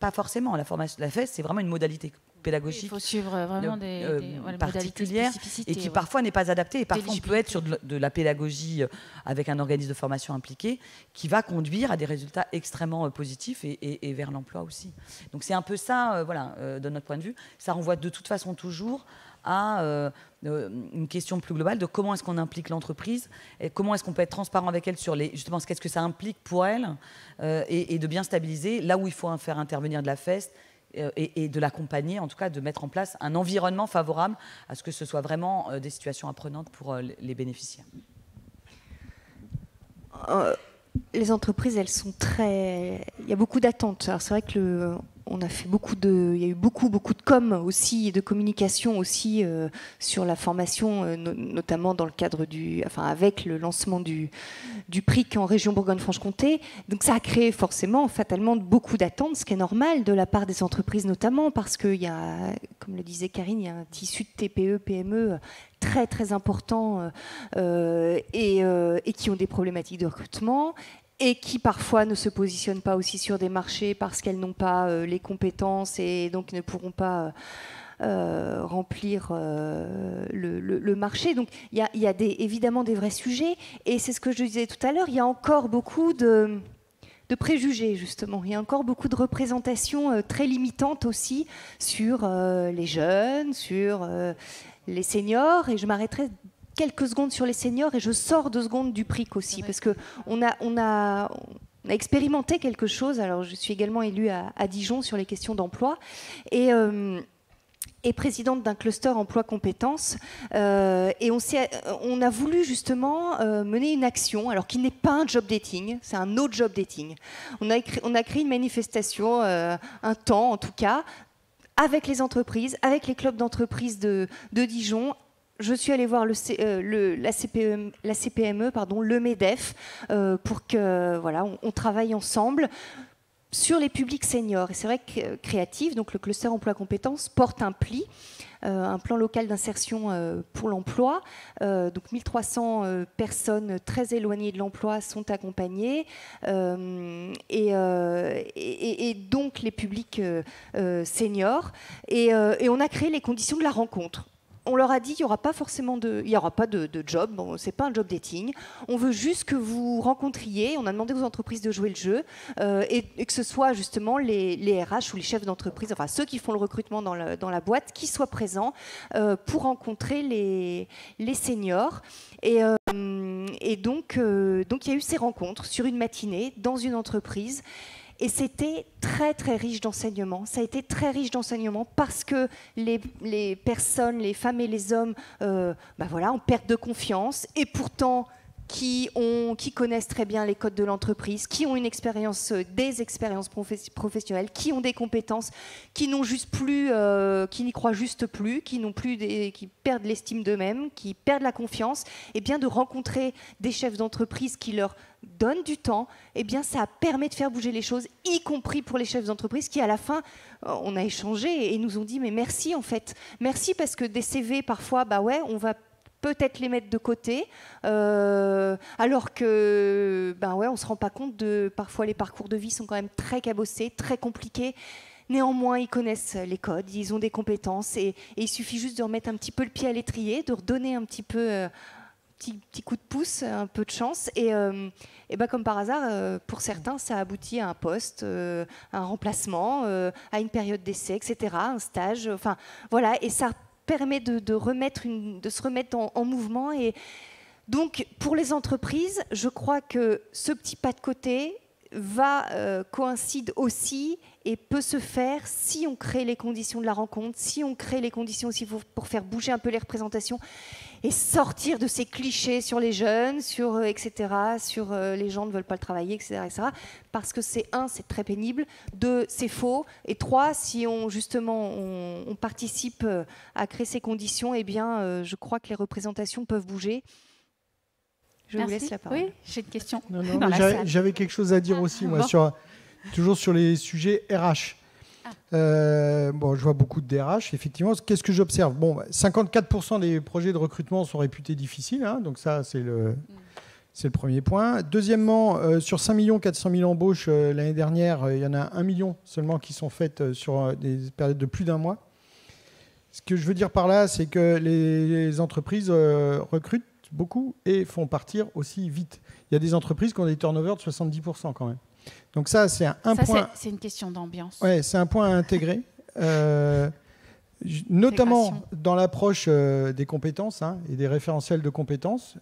Pas forcément. La FEST, c'est vraiment une modalité pédagogique. Il faut suivre vraiment des particulières et qui parfois n'est pas adaptée. Et parfois, on peut être sur de la pédagogie avec un organisme de formation impliqué qui va conduire à des résultats extrêmement positifs et vers l'emploi aussi. Donc c'est un peu ça, de notre point de vue. Ça renvoie de toute façon toujours à une question plus globale de comment est-ce qu'on implique l'entreprise et comment est-ce qu'on peut être transparent avec elle sur justement qu'est-ce que ça implique pour elle et de bien stabiliser là où il faut faire intervenir de la FEST et de l'accompagner, en tout cas de mettre en place un environnement favorable à ce que ce soit vraiment des situations apprenantes pour les bénéficiaires. Les entreprises, elles sont il y a beaucoup d'attentes. Alors c'est vrai que on a fait il y a eu beaucoup de com aussi, et de communication aussi sur la formation, notamment dans le cadre avec le lancement du PRIC en région Bourgogne-Franche-Comté. Donc ça a créé forcément, fatalement, beaucoup d'attentes, ce qui est normal de la part des entreprises notamment, parce qu'il y a, comme le disait Karine, il y a un tissu de TPE, PME très très important et qui ont des problématiques de recrutement, et qui parfois ne se positionnent pas aussi sur des marchés parce qu'elles n'ont pas les compétences et donc ne pourront pas remplir le marché. Donc il y a évidemment des vrais sujets, et c'est ce que je disais tout à l'heure, il y a encore beaucoup de préjugés, justement. Il y a encore beaucoup de représentations très limitantes aussi sur les jeunes, sur les seniors, et je m'arrêterai quelques secondes sur les seniors, et je sors 2 secondes du PRIC aussi, parce qu'on a expérimenté quelque chose. Alors, je suis également élue à Dijon sur les questions d'emploi, et présidente d'un cluster emploi-compétences. Et on a voulu justement mener une action, alors qui n'est pas un job dating, c'est un autre job dating. On a créé une manifestation, un temps en tout cas, avec les entreprises, avec les clubs d'entreprises de Dijon. Je suis allée voir la CPME, le MEDEF, pour que on travaille ensemble sur les publics seniors. Et c'est vrai que Créative, donc le cluster emploi-compétences, porte un PLI, un plan local d'insertion pour l'emploi. Donc 1300 personnes très éloignées de l'emploi sont accompagnées, et donc les publics seniors. Et on a créé les conditions de la rencontre. On leur a dit qu'il n'y aura pas de job, bon, c'est pas un job dating. On veut juste que vous rencontriez. On a demandé aux entreprises de jouer le jeu, et que ce soit justement les RH ou les chefs d'entreprise, enfin ceux qui font le recrutement dans la boîte, qui soient présents pour rencontrer les seniors. Et donc il y a eu ces rencontres sur une matinée dans une entreprise. Et c'était très très riche d'enseignements. Ça a été très riche d'enseignements parce que les personnes, les femmes et les hommes, on perd de confiance, et pourtant qui connaissent très bien les codes de l'entreprise, qui ont des expériences professionnelles, qui ont des compétences, qui n'y croient juste plus, qui perdent l'estime d'eux-mêmes, qui perdent la confiance. Et bien de rencontrer des chefs d'entreprise qui leur donnent du temps, et bien ça permet de faire bouger les choses, y compris pour les chefs d'entreprise qui, à la fin, on a échangé et nous ont dit mais merci en fait, merci, parce que des CV parfois, on va peut-être les mettre de côté, alors que on se rend pas compte parfois les parcours de vie sont quand même très cabossés, très compliqués. Néanmoins, ils connaissent les codes, ils ont des compétences, et il suffit juste de remettre un petit peu le pied à l'étrier, de redonner un petit peu petit coup de pouce, un peu de chance, et comme par hasard, pour certains, ça aboutit à un poste, un remplacement, à une période d'essai, etc., un stage, enfin voilà, et ça permet de se remettre en mouvement. Et donc, pour les entreprises, je crois que ce petit pas de côté coïncide aussi et peut se faire si on crée les conditions de la rencontre, si on crée les conditions aussi pour faire bouger un peu les représentations et sortir de ces clichés sur les jeunes, sur les gens ne veulent pas le travailler, etc. Parce que c'est très pénible, 2, c'est faux, et 3, si on participe à créer ces conditions, je crois que les représentations peuvent bouger. Je vous laisse la parole. Oui, j'ai une question. Non, j'avais quelque chose à dire aussi, moi, toujours sur les sujets RH. Je vois beaucoup de DRH, effectivement. Qu'est-ce que j'observe ? 54% des projets de recrutement sont réputés difficiles, hein, donc ça, c'est le premier point. Deuxièmement, sur 5 400 000 embauches l'année dernière, il y en a 1 million seulement qui sont faites sur des périodes de plus d'1 mois. Ce que je veux dire par là, c'est que les entreprises recrutent beaucoup et font partir aussi vite. Il y a des entreprises qui ont des turnovers de 70% quand même. Donc ça, c'est un point. C'est une question d'ambiance. Ouais, c'est un point à intégrer, notamment dans l'approche des compétences, hein, et des référentiels de compétences.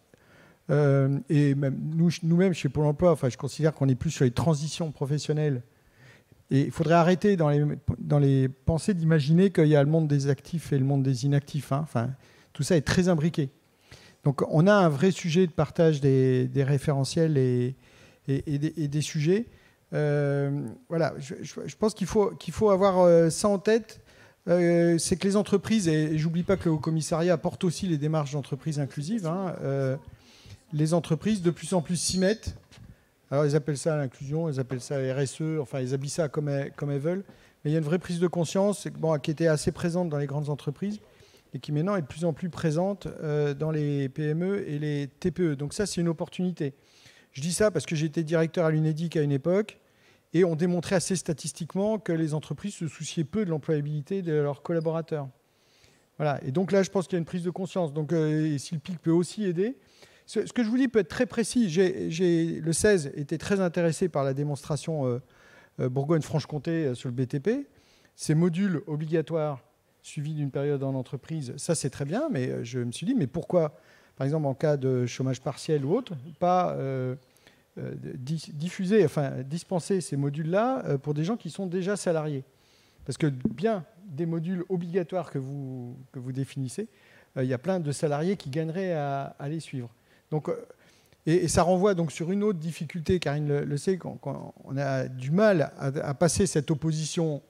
Et même nous-mêmes chez Pôle Emploi, je considère qu'on est plus sur les transitions professionnelles. Et il faudrait arrêter dans les pensées d'imaginer qu'il y a le monde des actifs et le monde des inactifs, hein. Tout ça est très imbriqué. Donc on a un vrai sujet de partage des référentiels et des sujets. Voilà, je pense qu'il faut avoir ça en tête. C'est que les entreprises, et j'oublie pas que le Haut-Commissariat porte aussi les démarches d'entreprises inclusives, hein, les entreprises de plus en plus s'y mettent. Alors ils appellent ça l'inclusion, ils appellent ça RSE, enfin ils habillent ça comme elles veulent. Mais il y a une vraie prise de conscience qui était assez présente dans les grandes entreprises et qui maintenant est de plus en plus présente dans les PME et les TPE. Donc ça, c'est une opportunité. Je dis ça parce que j'étais directeur à l'UNEDIC à une époque et on démontrait assez statistiquement que les entreprises se souciaient peu de l'employabilité de leurs collaborateurs. Voilà. Et donc là, je pense qu'il y a une prise de conscience. Donc si le PIC peut aussi aider. Ce que je vous dis peut être très précis. Le 16 était très intéressé par la démonstration Bourgogne-Franche-Comté sur le BTP. Ces modules obligatoires suivis d'une période en entreprise, ça c'est très bien, mais je me suis dit, mais pourquoi, par exemple en cas de chômage partiel ou autre, pas dispenser ces modules-là pour des gens qui sont déjà salariés? Parce que bien des modules obligatoires que vous définissez, il y a plein de salariés qui gagneraient à les suivre. Donc, et ça renvoie donc sur une autre difficulté, Karine le sait, quand on a du mal à passer cette opposition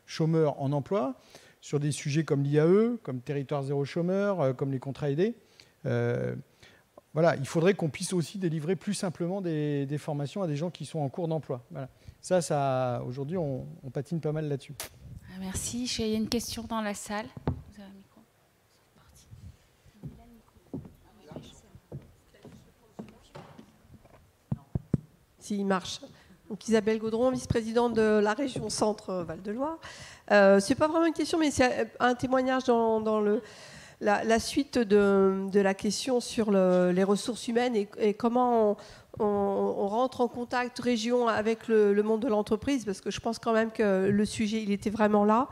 chômeur en emploi sur des sujets comme l'IAE, comme territoire zéro chômeur, comme les contrats aidés. Voilà, il faudrait qu'on puisse aussi délivrer plus simplement des formations à des gens qui sont en cours d'emploi. Voilà. Ça aujourd'hui, on patine pas mal là-dessus. Merci. Il y a une question dans la salle. Vous avez un micro ? S'il marche. Donc Isabelle Gaudron, vice-présidente de la région Centre Val-de-Loire. Ce n'est pas vraiment une question, mais c'est un témoignage dans la suite de la question sur les ressources humaines et comment on rentre en contact région avec le monde de l'entreprise, parce que je pense quand même que le sujet, il était vraiment là.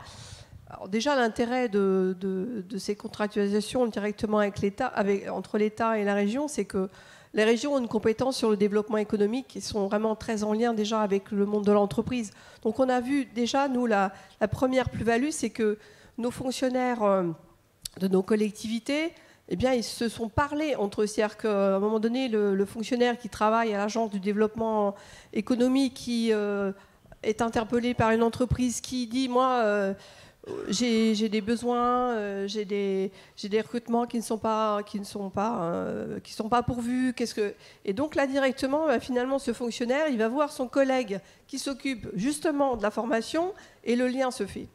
Alors déjà, l'intérêt de ces contractualisations directement avec l'État, entre l'État et la région, c'est que les régions ont une compétence sur le développement économique et sont vraiment très en lien déjà avec le monde de l'entreprise. Donc on a vu déjà, nous, la première plus-value, c'est que nos fonctionnaires de nos collectivités, eh bien, ils se sont parlé entre eux. C'est-à-dire qu'à un moment donné, le fonctionnaire qui travaille à l'agence du développement économique, qui est interpellé par une entreprise qui dit « moi, j'ai des besoins, j'ai des recrutements qui ne sont pas pourvus. Et donc là directement, finalement, ce fonctionnaire, il va voir son collègue qui s'occupe justement de la formation et le lien se fait.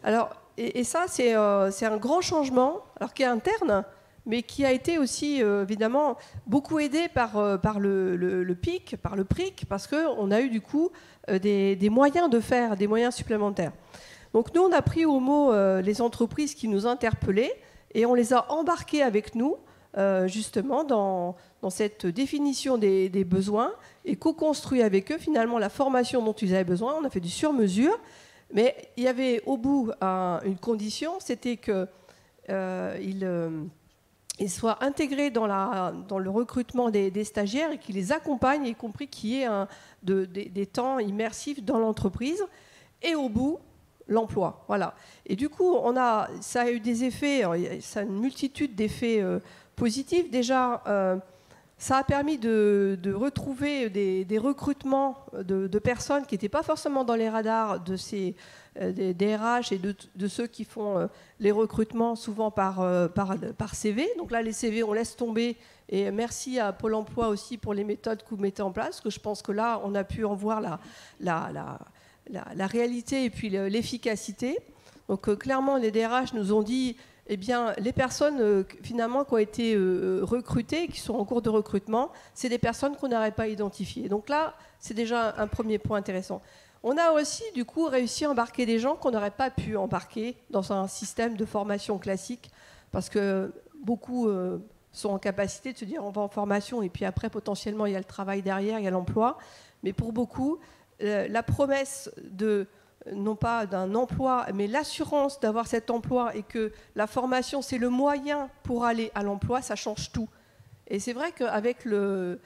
Alors, et ça, c'est un grand changement, alors qui est interne, mais qui a été aussi évidemment beaucoup aidé par le PIC, par le PRIC, parce qu'on a eu du coup des moyens de faire, des moyens supplémentaires. Donc nous, on a pris au mot les entreprises qui nous interpellaient et on les a embarquées avec nous justement dans cette définition des besoins et co-construit avec eux finalement la formation dont ils avaient besoin. On a fait du sur-mesure, mais il y avait au bout une condition, c'était qu'ils soient intégrés dans le recrutement des stagiaires et qu'ils les accompagnent, y compris qu'il y ait des temps immersifs dans l'entreprise. Et au bout, l'emploi, voilà. Et du coup, ça a eu des effets, ça a une multitude d'effets positifs. Déjà, ça a permis de retrouver des recrutements de personnes qui n'étaient pas forcément dans les radars des RH et de ceux qui font les recrutements souvent par CV. Donc là, les CV, on laisse tomber. Et merci à Pôle emploi aussi pour les méthodes que vous mettez en place, parce que je pense que là, on a pu en voir la réalité et puis l'efficacité. Donc clairement, les DRH nous ont dit, eh bien, les personnes finalement qui ont été recrutées, qui sont en cours de recrutement, c'est des personnes qu'on n'aurait pas identifiées. Donc là, c'est déjà un premier point intéressant. On a aussi du coup réussi à embarquer des gens qu'on n'aurait pas pu embarquer dans un système de formation classique, parce que beaucoup sont en capacité de se dire on va en formation et puis après potentiellement il y a le travail derrière, il y a l'emploi. Mais pour beaucoup, la promesse non pas d'un emploi, mais l'assurance d'avoir cet emploi et que la formation, c'est le moyen pour aller à l'emploi, ça change tout. Et c'est vrai qu'avec le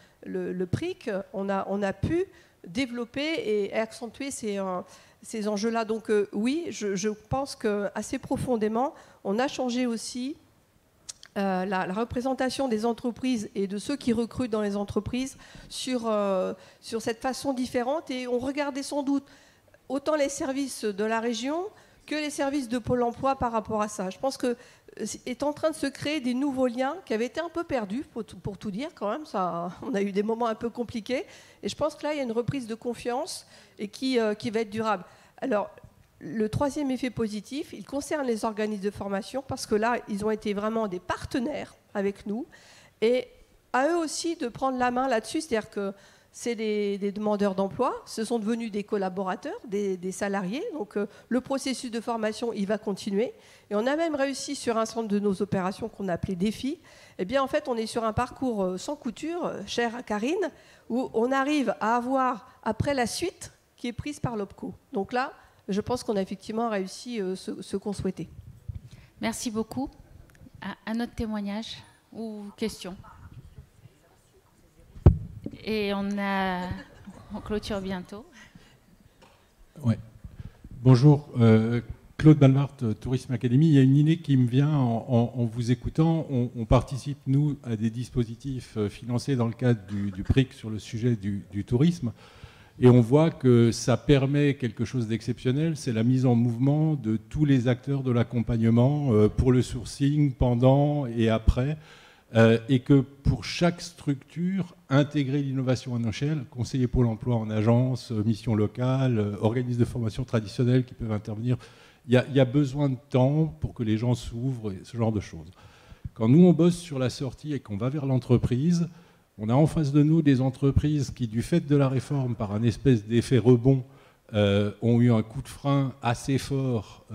PRIC, on a pu développer et accentuer ces enjeux-là. Donc oui, je pense qu'assez profondément, on a changé aussi la représentation des entreprises et de ceux qui recrutent dans les entreprises sur cette façon différente. Et on regardait sans doute autant les services de la région que les services de Pôle emploi par rapport à ça. Je pense que est en train de se créer des nouveaux liens qui avaient été un peu perdus, pour tout dire quand même. Ça, on a eu des moments un peu compliqués. Et je pense que là, il y a une reprise de confiance et qui va être durable. Alors, le troisième effet positif, il concerne les organismes de formation parce que là, ils ont été vraiment des partenaires avec nous. Et à eux aussi de prendre la main là-dessus, c'est-à-dire que c'est des demandeurs d'emploi, ce sont devenus des collaborateurs, des salariés. Donc le processus de formation, il va continuer. Et on a même réussi sur un centre de nos opérations qu'on a appelé Défi. Eh bien, en fait, on est sur un parcours sans couture, cher à Karine, où on arrive à avoir, après la suite, qui est prise par l'OPCO. Donc là, je pense qu'on a effectivement réussi ce qu'on souhaitait. Merci beaucoup. Un autre témoignage ou question? Et on clôture bientôt. Ouais. Bonjour, Claude Balmart, Tourisme Academy. Il y a une idée qui me vient en vous écoutant. On participe, nous, à des dispositifs financés dans le cadre du PRIC sur le sujet du tourisme. Et on voit que ça permet quelque chose d'exceptionnel, c'est la mise en mouvement de tous les acteurs de l'accompagnement pour le sourcing, pendant et après. Et que pour chaque structure, intégrer l'innovation en échelle, conseiller Pôle emploi en agence, mission locale, organismes de formation traditionnels qui peuvent intervenir, il y a besoin de temps pour que les gens s'ouvrent, et ce genre de choses. Quand nous, on bosse sur la sortie et qu'on va vers l'entreprise, on a en face de nous des entreprises qui, du fait de la réforme, par un espèce d'effet rebond, ont eu un coup de frein assez fort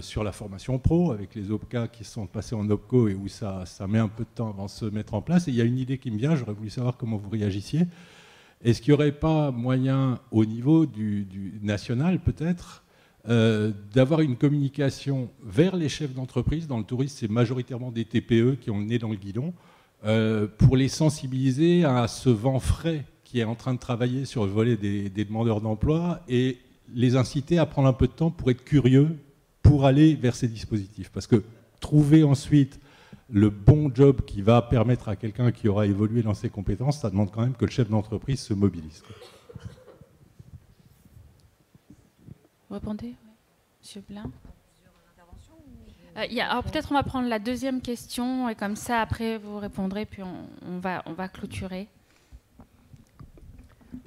sur la formation pro, avec les OPCA qui se sont passés en OPCO et où ça met un peu de temps avant de se mettre en place. Et il y a une idée qui me vient, j'aurais voulu savoir comment vous réagissiez. Est-ce qu'il n'y aurait pas moyen, au niveau du national peut-être, d'avoir une communication vers les chefs d'entreprise? Dans le tourisme, c'est majoritairement des TPE qui ont le nez dans le guidon, pour les sensibiliser à ce vent frais qui est en train de travailler sur le volet des demandeurs d'emploi et les inciter à prendre un peu de temps pour être curieux, pour aller vers ces dispositifs. Parce que trouver ensuite le bon job qui va permettre à quelqu'un qui aura évolué dans ses compétences, ça demande quand même que le chef d'entreprise se mobilise. Vous répondez, Monsieur Blin. Alors peut-être on va prendre la deuxième question et comme ça après vous répondrez puis on va clôturer.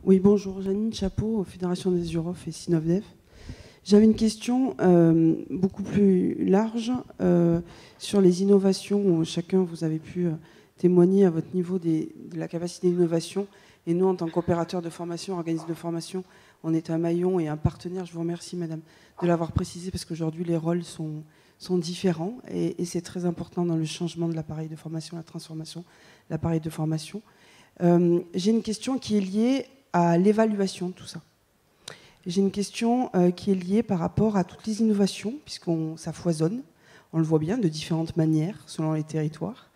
Oui, bonjour, Janine Chapeau, Fédération des UROF et Sinovdev. J'avais une question beaucoup plus large sur les innovations où chacun, vous avez pu témoigner à votre niveau de la capacité d'innovation. Et nous, en tant qu'opérateurs de formation, organisme de formation, on est un maillon et un partenaire. Je vous remercie, madame, de l'avoir précisé parce qu'aujourd'hui, les rôles sont différents et c'est très important dans le changement de l'appareil de formation, la transformation de l'appareil de formation. J'ai une question qui est liée à l'évaluation de tout ça. J'ai une question qui est liée par rapport à toutes les innovations, puisqu'on ça foisonne, on le voit bien, de différentes manières, selon les territoires,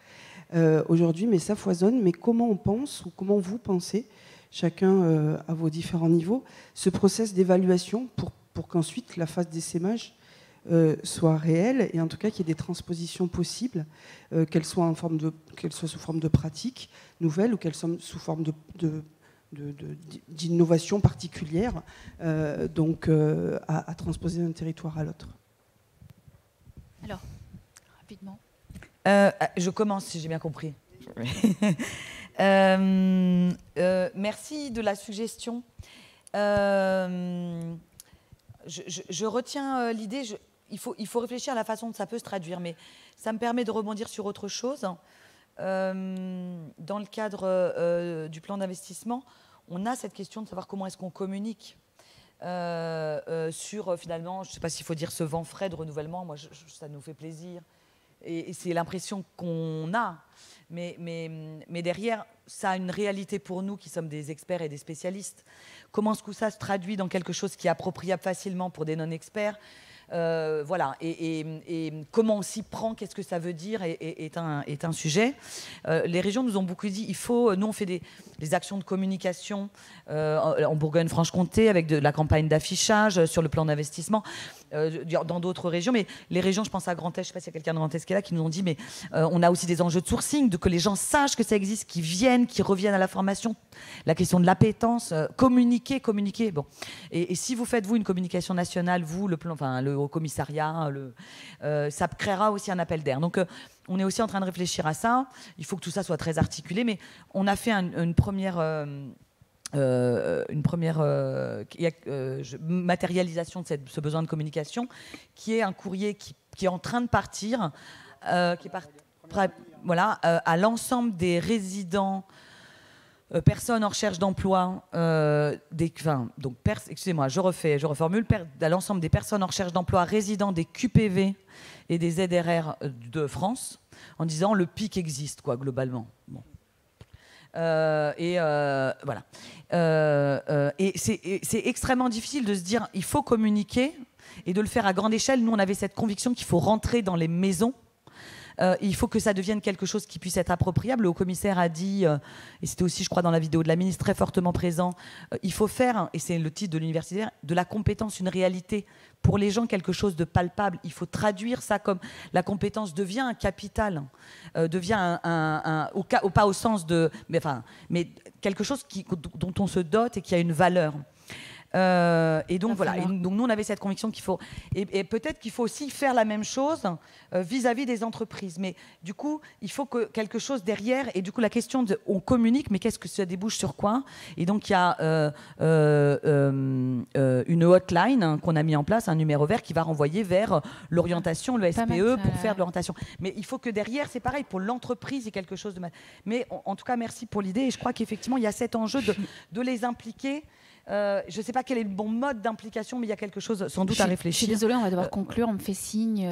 aujourd'hui, mais ça foisonne. Mais comment on pense, ou comment vous pensez, chacun à vos différents niveaux, ce process d'évaluation pour qu'ensuite la phase d'essaimage soit réelle, et en tout cas qu'il y ait des transpositions possibles, qu'elles soient sous forme de pratiques nouvelles ou qu'elles soient sous forme d'innovation particulière, à transposer d'un territoire à l'autre. Alors, rapidement. Je commence, si j'ai bien compris. Merci de la suggestion. Je retiens l'idée. Il faut réfléchir à la façon dont ça peut se traduire, mais ça me permet de rebondir sur autre chose. Dans le cadre du plan d'investissement, on a cette question de savoir comment est-ce qu'on communique sur, finalement, je ne sais pas s'il faut dire ce vent frais de renouvellement. Moi, ça nous fait plaisir. Et c'est l'impression qu'on a. Mais derrière, ça a une réalité pour nous qui sommes des experts et des spécialistes. Comment est-ce que ça se traduit dans quelque chose qui est appropriable facilement pour des non-experts ? Voilà. Et comment on s'y prend, qu'est-ce que ça veut dire est un sujet. Les régions nous ont beaucoup dit, nous on fait des actions de communication en Bourgogne-Franche-Comté avec de la campagne d'affichage sur le plan d'investissement. Dans d'autres régions, mais les régions, je pense à Grand Est, je ne sais pas s'il y a quelqu'un de Grand Est qui est là, qui nous ont dit, mais on a aussi des enjeux de sourcing, que les gens sachent que ça existe, qu'ils viennent, qu'ils reviennent à la formation, la question de l'appétence, communiquer. Bon. Et si vous faites, vous, une communication nationale, vous, le Haut Commissariat, ça créera aussi un appel d'air. Donc, on est aussi en train de réfléchir à ça. Il faut que tout ça soit très articulé, mais on a fait une première matérialisation de ce besoin de communication, qui est un courrier qui est en train de partir, à l'ensemble des résidents, personnes en recherche d'emploi, excusez-moi, je reformule, à l'ensemble des personnes en recherche d'emploi résidant des QPV et des ZRR de France, en disant le PIC existe, globalement. Bon. Voilà. Et c'est extrêmement difficile de se dire il faut communiquer et de le faire à grande échelle. Nous, on avait cette conviction qu'il faut rentrer dans les maisons. Il faut que ça devienne quelque chose qui puisse être appropriable. Le haut-commissaire a dit, et c'était aussi, je crois, dans la vidéo de la ministre, très fortement présent, il faut faire, et c'est le titre de l'universitaire, de la compétence une réalité. Pour les gens, quelque chose de palpable. Il faut traduire ça comme la compétence devient un capital, devient pas au sens de... Mais quelque chose dont on se dote et qui a une valeur. Et donc voilà. Et donc nous on avait cette conviction qu'il faut et peut-être qu'il faut aussi faire la même chose vis-à-vis des entreprises. Mais du coup il faut que quelque chose derrière. Et du coup la question de on communique, mais qu'est-ce que ça débouche sur quoi? Et donc il y a une hotline qu'on a mis en place, un numéro vert qui va renvoyer vers l'orientation, le SPE pour faire de l'orientation. Mais il faut que derrière c'est pareil pour l'entreprise, il y ait quelque chose de mal. Mais en tout cas merci pour l'idée. Et je crois qu'effectivement il y a cet enjeu de les impliquer. Je ne sais pas quel est le bon mode d'implication, mais il y a quelque chose sans doute à réfléchir. Je suis désolée, on va devoir conclure, on me fait signe.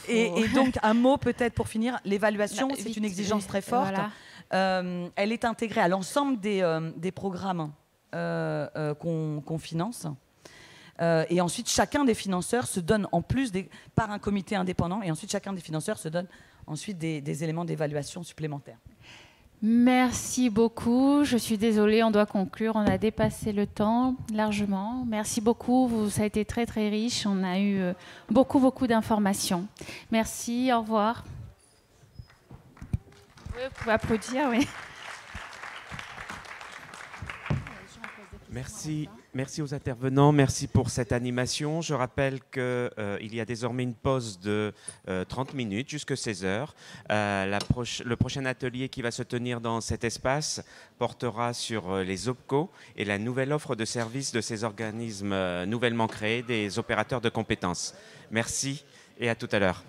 Et donc, un mot peut-être pour finir. L'évaluation, c'est une exigence très forte. Voilà. Elle est intégrée à l'ensemble des programmes qu'on finance. Et ensuite, chacun des financeurs se donne, en plus par un comité indépendant, et ensuite, chacun des financeurs se donne ensuite des éléments d'évaluation supplémentaires. Merci beaucoup. Je suis désolée, on doit conclure. On a dépassé le temps largement. Merci beaucoup. Ça a été très, très riche. On a eu beaucoup, beaucoup d'informations. Merci. Au revoir. Oui, vous pouvez applaudir, oui. Merci aux intervenants, merci pour cette animation. Je rappelle qu'il y a désormais une pause de 30 minutes jusqu'à 16 heures. Le prochain atelier qui va se tenir dans cet espace portera sur les OPCO et la nouvelle offre de services de ces organismes nouvellement créés, des opérateurs de compétences. Merci et à tout à l'heure.